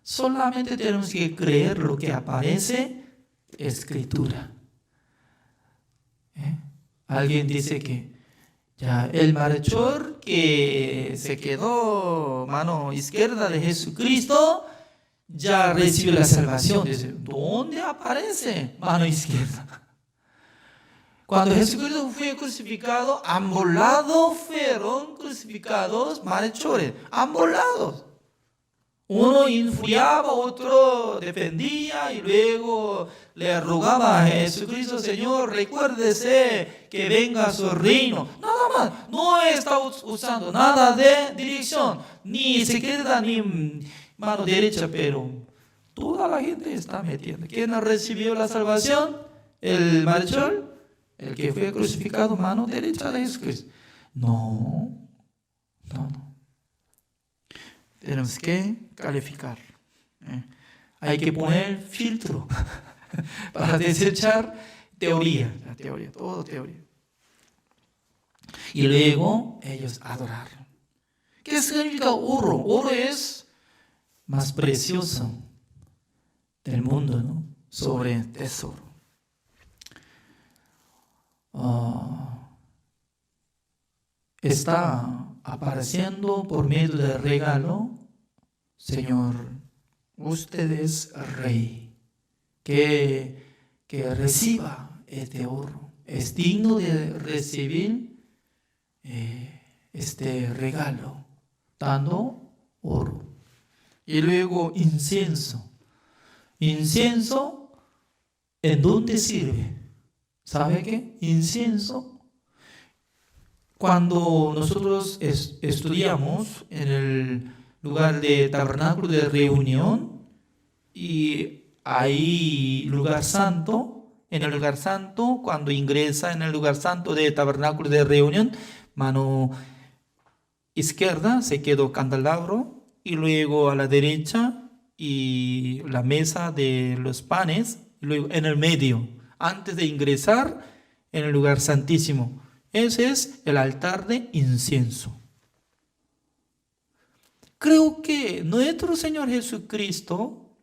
Solamente tenemos que creer lo que aparece escritura. Alguien dice que ya el malhechor que se quedó mano izquierda de Jesucristo ya recibió la salvación. Dice, ¿dónde aparece mano izquierda? Cuando Jesucristo fue crucificado, ambos lados fueron crucificados malhechores. Ambos lados. Uno infuriaba, otro defendía y luego le rogaba a Jesucristo, Señor, recuérdese que venga su reino. Nada más, no está usando nada de dirección, ni izquierda ni mano derecha, pero toda la gente está metiendo. ¿Quién recibió la salvación? ¿El malhechor? ¿El que fue crucificado mano derecha de Jesucristo? No. Tenemos que calificar. Hay que poner filtro para desechar teoría, todo teoría. Y luego ellos adoraron. ¿Qué significa oro? Oro es más precioso del mundo, ¿no? Sobre tesoro. Está apareciendo por medio del regalo, Señor, usted es rey, que reciba este oro, es digno de recibir este regalo, dando oro. Y luego incienso. Incienso, ¿en dónde sirve? ¿Sabe qué? Incienso. Cuando nosotros estudiamos en el lugar de tabernáculo de reunión y hay lugar santo, en el lugar santo, cuando ingresa en el lugar santo de tabernáculo de reunión, mano izquierda se quedó candelabro y luego a la derecha y la mesa de los panes, y luego en el medio, antes de ingresar en el lugar santísimo. Ese es el altar de incienso. Creo que nuestro Señor Jesucristo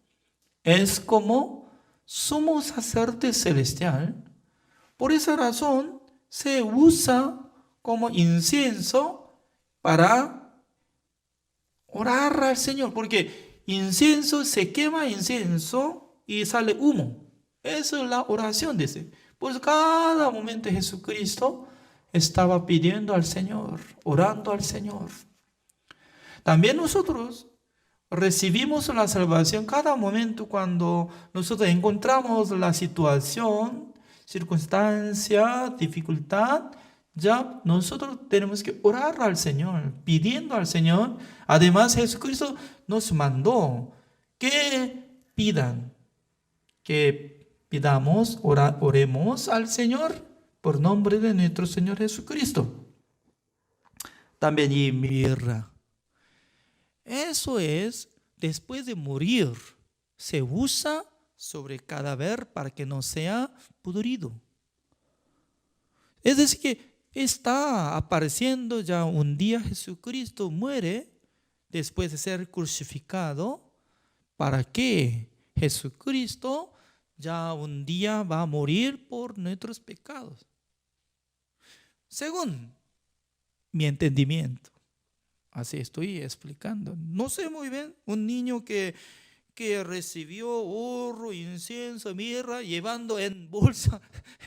es como sumo sacerdote celestial. Por esa razón se usa como incienso para orar al Señor. Porque incienso, se quema incienso y sale humo. Esa es la oración, dice. Pues cada momento Jesucristo estaba pidiendo al Señor, orando al Señor. También nosotros recibimos la salvación cada momento cuando nosotros encontramos la situación, circunstancia, dificultad. Ya nosotros tenemos que orar al Señor, pidiendo al Señor. Además, Jesucristo nos mandó que pidan, que pidamos, oremos al Señor por nombre de nuestro Señor Jesucristo. También y mirra. Eso es, después de morir, se usa sobre el cadáver para que no sea pudrido. Es decir, que está apareciendo ya un día Jesucristo muere después de ser crucificado. ¿Para qué? Jesucristo ya un día va a morir por nuestros pecados. Según mi entendimiento, así estoy explicando. No sé muy bien, un niño que recibió oro, incienso, mirra, llevando en bolsa,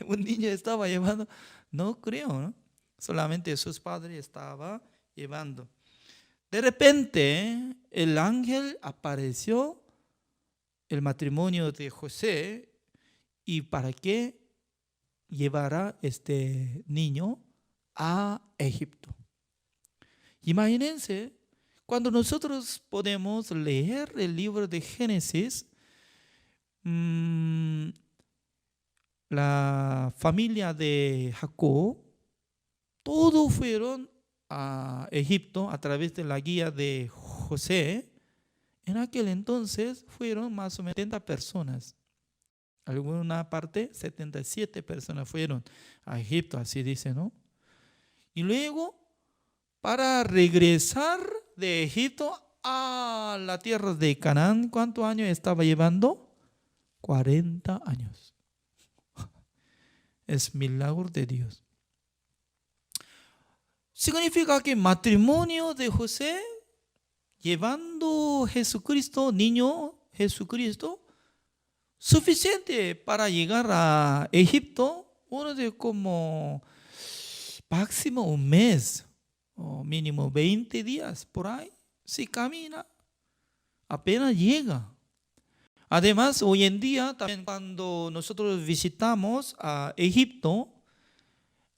un niño estaba llevando, no creo, ¿no? Solamente sus padres estaban llevando. De repente, el ángel apareció, el matrimonio de José, y para qué llevará este niño a Egipto. Imagínense, cuando nosotros podemos leer el libro de Génesis, la familia de Jacob, todos fueron a Egipto a través de la guía de José. En aquel entonces fueron más o menos 70 personas. Alguna parte, 77 personas fueron a Egipto, así dice, ¿no? Y luego, para regresar de Egipto a la tierra de Canaán, ¿cuántos años estaba llevando? 40 años. Es milagro de Dios. Significa que matrimonio de José, llevando Jesucristo, niño Jesucristo, suficiente para llegar a Egipto, uno de como máximo un mes, o mínimo 20 días por ahí, si camina, apenas llega. Además, hoy en día, también cuando nosotros visitamos a Egipto,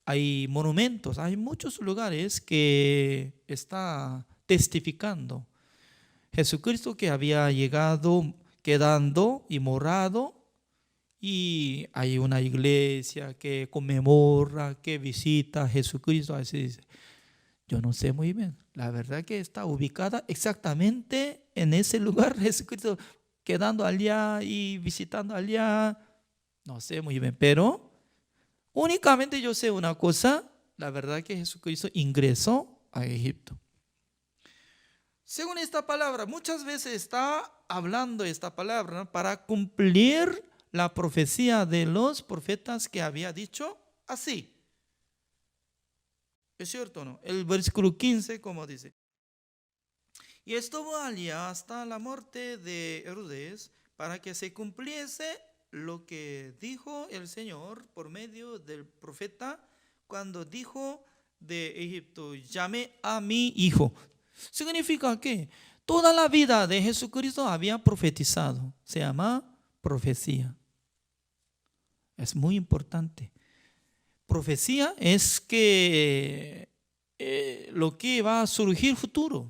hay monumentos, hay muchos lugares que está testificando Jesucristo que había llegado, quedando y morado, y hay una iglesia que conmemora, que visita a Jesucristo, así dice. Yo no sé muy bien, la verdad que está ubicada exactamente en ese lugar, Jesucristo quedando allá y visitando allá, no sé muy bien, pero únicamente yo sé una cosa, la verdad que Jesucristo ingresó a Egipto. Según esta palabra, muchas veces está hablando esta palabra, ¿no?, para cumplir la profecía de los profetas que había dicho así. ¿Es cierto o no? El versículo 15, como dice: y estuvo allá hasta la muerte de Herodes, para que se cumpliese lo que dijo el Señor por medio del profeta, cuando dijo de Egipto: llamé a mi hijo. Significa que toda la vida de Jesucristo había profetizado. Se llama profecía. Es muy importante. Profecía es que lo que va a surgir futuro.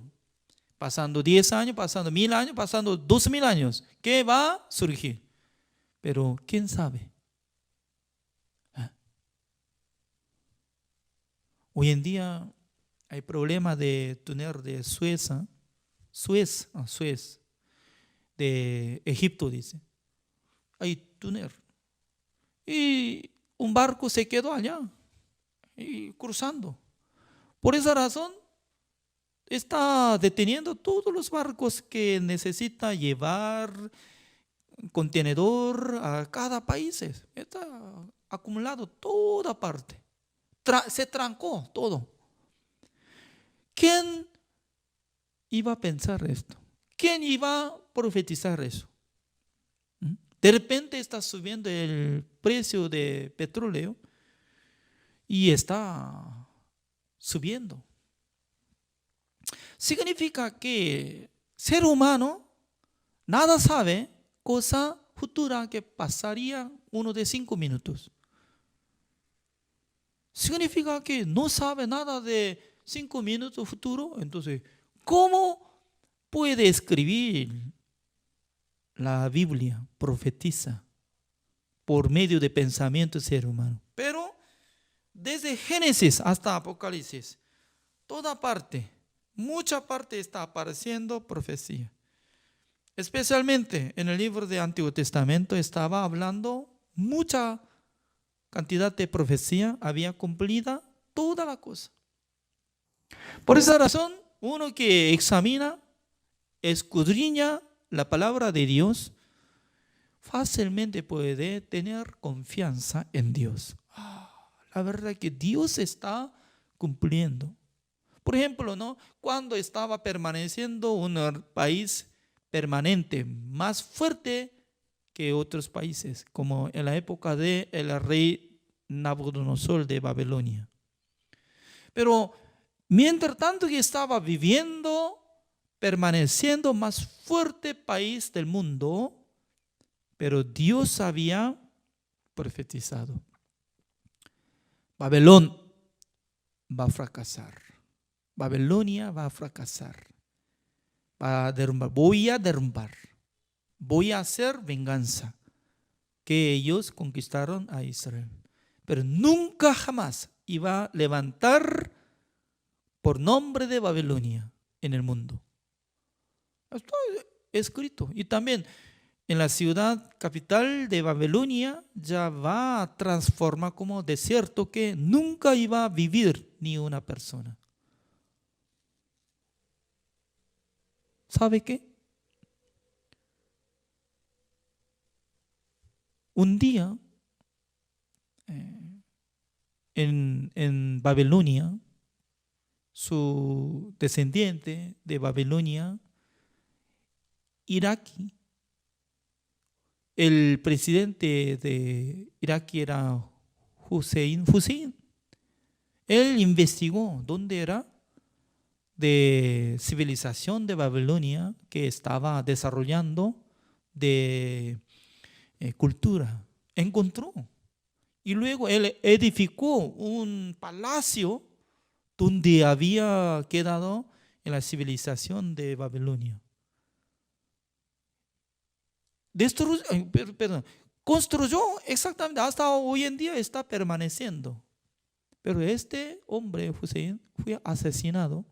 Pasando 10 años, pasando 1000 años, pasando 2000 años. ¿Qué va a surgir? Pero ¿quién sabe? Hoy en día hay problema de túnel de Suez, de Egipto, dice. Hay túnel. Y un barco se quedó allá, y cruzando. Por esa razón, está deteniendo todos los barcos que necesita llevar contenedor a cada país. Está acumulado toda parte. Se trancó todo. ¿Quién iba a pensar esto? ¿Quién iba a profetizar eso? De repente está subiendo el precio de petróleo y está subiendo. Significa que ser humano nada sabe cosa futura que pasaría uno de 5 minutos. Significa que no sabe nada de 5 minutos futuro. Entonces, ¿cómo puede escribir la Biblia? Profetiza por medio de pensamiento del ser humano. Pero desde Génesis hasta Apocalipsis, toda parte, mucha parte está apareciendo profecía. Especialmente en el libro de Antiguo Testamento estaba hablando mucha cantidad de profecía había cumplida toda la cosa. Por esa razón, uno que examina, escudriña la palabra de Dios, fácilmente puede tener confianza en Dios. La verdad que Dios está cumpliendo. Por ejemplo, ¿no? Cuando estaba permaneciendo un país permanente, más fuerte que otros países, como en la época del rey Nabucodonosor de Babilonia. Pero mientras tanto que estaba viviendo, permaneciendo más fuerte país del mundo, pero Dios había profetizado: Babilón va a fracasar, Babilonia va a fracasar, va a derrumbar, voy a derrumbar, voy a hacer venganza, que ellos conquistaron a Israel, pero nunca jamás iba a levantar por nombre de Babilonia en el mundo. Esto es escrito. Y también en la ciudad capital de Babilonia ya va a transformar como desierto, que nunca iba a vivir ni una persona. ¿Sabe qué? Un día en Babilonia, su descendiente de Babilonia, iraquí, el presidente de Irak era Hussein. Él investigó dónde era de civilización de Babilonia que estaba desarrollando de cultura. Encontró. Y luego él edificó un palacio donde había quedado en la civilización de Babilonia. Construyó exactamente, hasta hoy en día está permaneciendo. Pero este hombre, Hussein, fue asesinado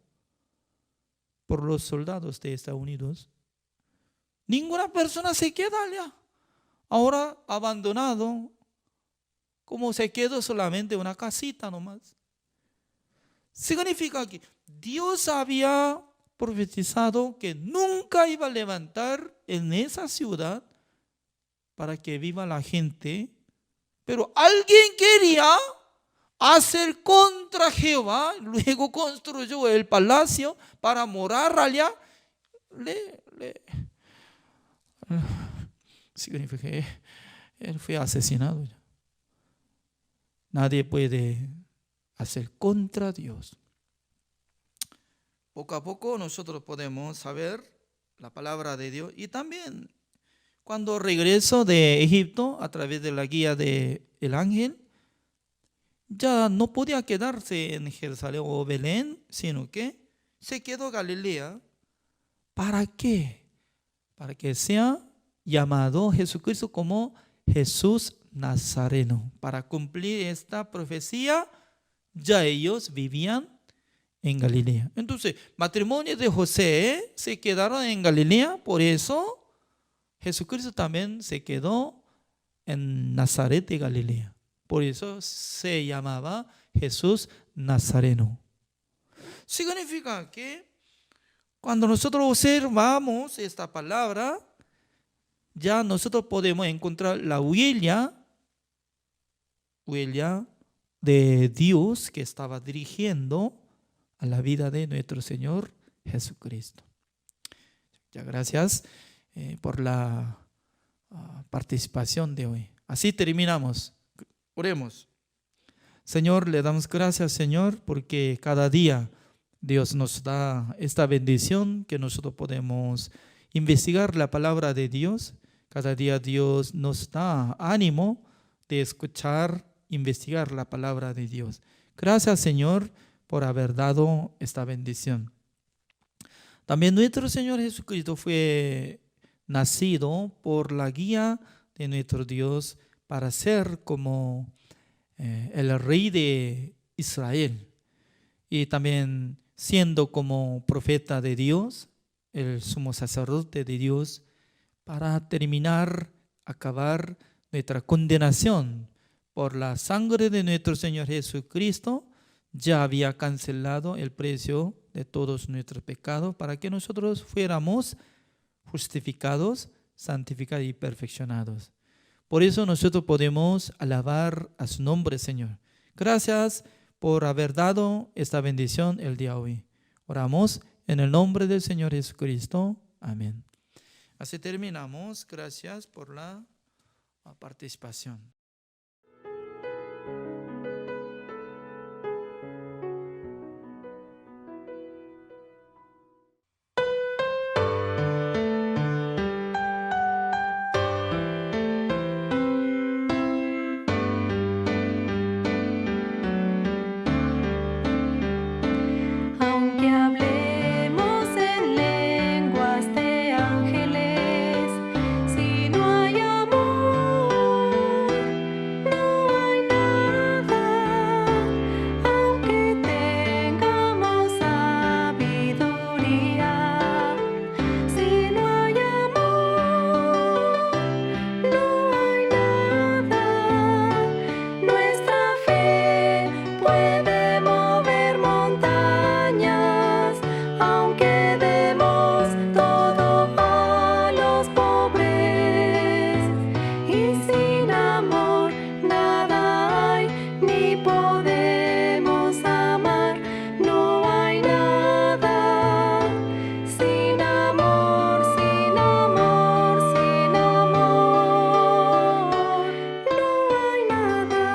por los soldados de Estados Unidos. Ninguna persona se queda allá. Ahora abandonado, como se quedó solamente una casita nomás. Significa que Dios había profetizado que nunca iba a levantar en esa ciudad para que viva la gente, pero alguien quería hacer contra Jehová, luego construyó el palacio para morar allá. Significa que él fue asesinado. Nadie puede hacer contra Dios. Poco a poco nosotros podemos saber la palabra de Dios. Y también cuando regreso de Egipto a través de la guía del ángel, ya no podía quedarse en Jerusalén o Belén, sino que se quedó en Galilea. ¿Para qué? Para que sea llamado Jesucristo como Jesús Nazareno. Para cumplir esta profecía, ya ellos vivían en Galilea. Entonces, matrimonio de José se quedaron en Galilea, por eso Jesucristo también se quedó en Nazaret de Galilea. Por eso se llamaba Jesús Nazareno. Significa que cuando nosotros observamos esta palabra, ya nosotros podemos encontrar la huella de Dios que estaba dirigiendo a la vida de nuestro Señor Jesucristo. Muchas gracias por la participación de hoy. Así terminamos. Oremos. Señor, le damos gracias, Señor, porque cada día Dios nos da esta bendición que nosotros podemos investigar la palabra de Dios. Cada día Dios nos da ánimo de escuchar, investigar la palabra de Dios. Gracias, Señor, por haber dado esta bendición. También nuestro Señor Jesucristo fue nacido por la guía de nuestro Dios para ser como el rey de Israel, y también siendo como profeta de Dios, el sumo sacerdote de Dios, para terminar, acabar nuestra condenación por la sangre de nuestro Señor Jesucristo, ya había cancelado el precio de todos nuestros pecados para que nosotros fuéramos justificados, santificados y perfeccionados. Por eso nosotros podemos alabar a su nombre, Señor. Gracias por haber dado esta bendición el día de hoy. Oramos en el nombre del Señor Jesucristo. Amén. Así terminamos. Gracias por la participación. Aunque hablemos en lenguas de ángeles, si no hay amor, no hay nada. Aunque tengamos sabiduría, si no hay amor, no hay nada. Nuestra fe puede mover montañas, aunque demos todo a los pobres. Y sin amor nada hay, ni podemos amar, no hay nada. Sin amor, sin amor, sin amor, no hay nada.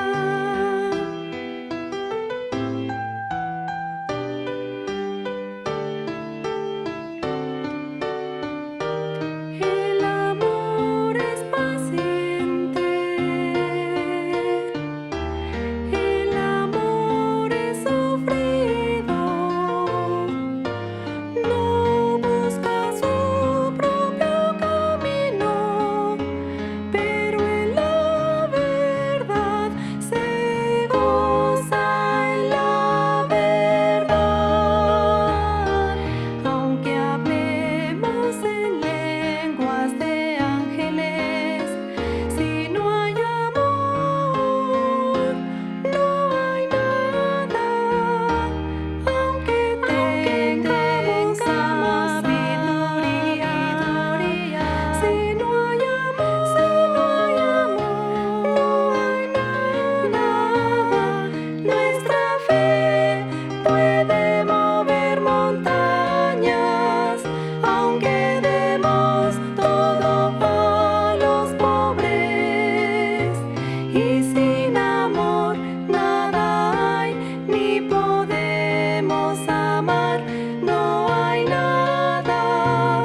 El amor es paciente, el amor es sufrido, no busca su propio camino, pero en la verdad se goza en la verdad. Aunque hablemos en lenguas de ángeles, si no hay amor, no hay nada. Aunque tengamos sabiduría, si no hay amor, no hay nada. Nuestra fe puede mover montañas, aunque demos todo a los pobres. Y sin amor nada hay, ni podemos amar, no hay nada.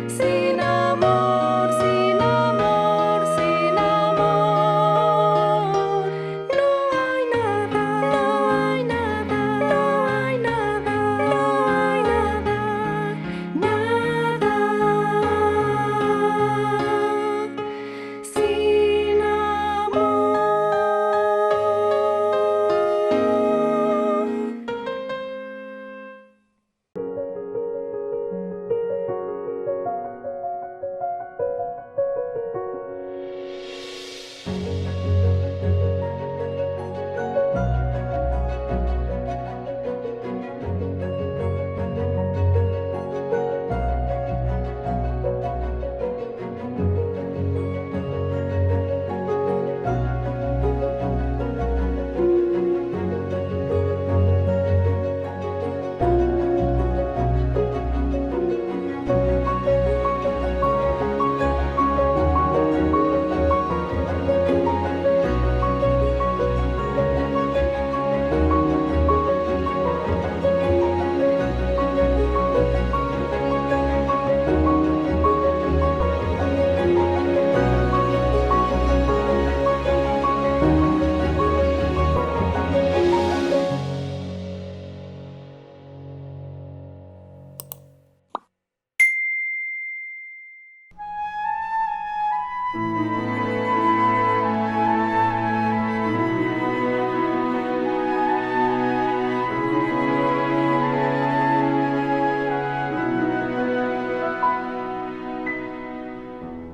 Sin amor, sin amor, sin amor, no hay nada, no hay nada, no hay nada, no hay nada, nada. Sin amor.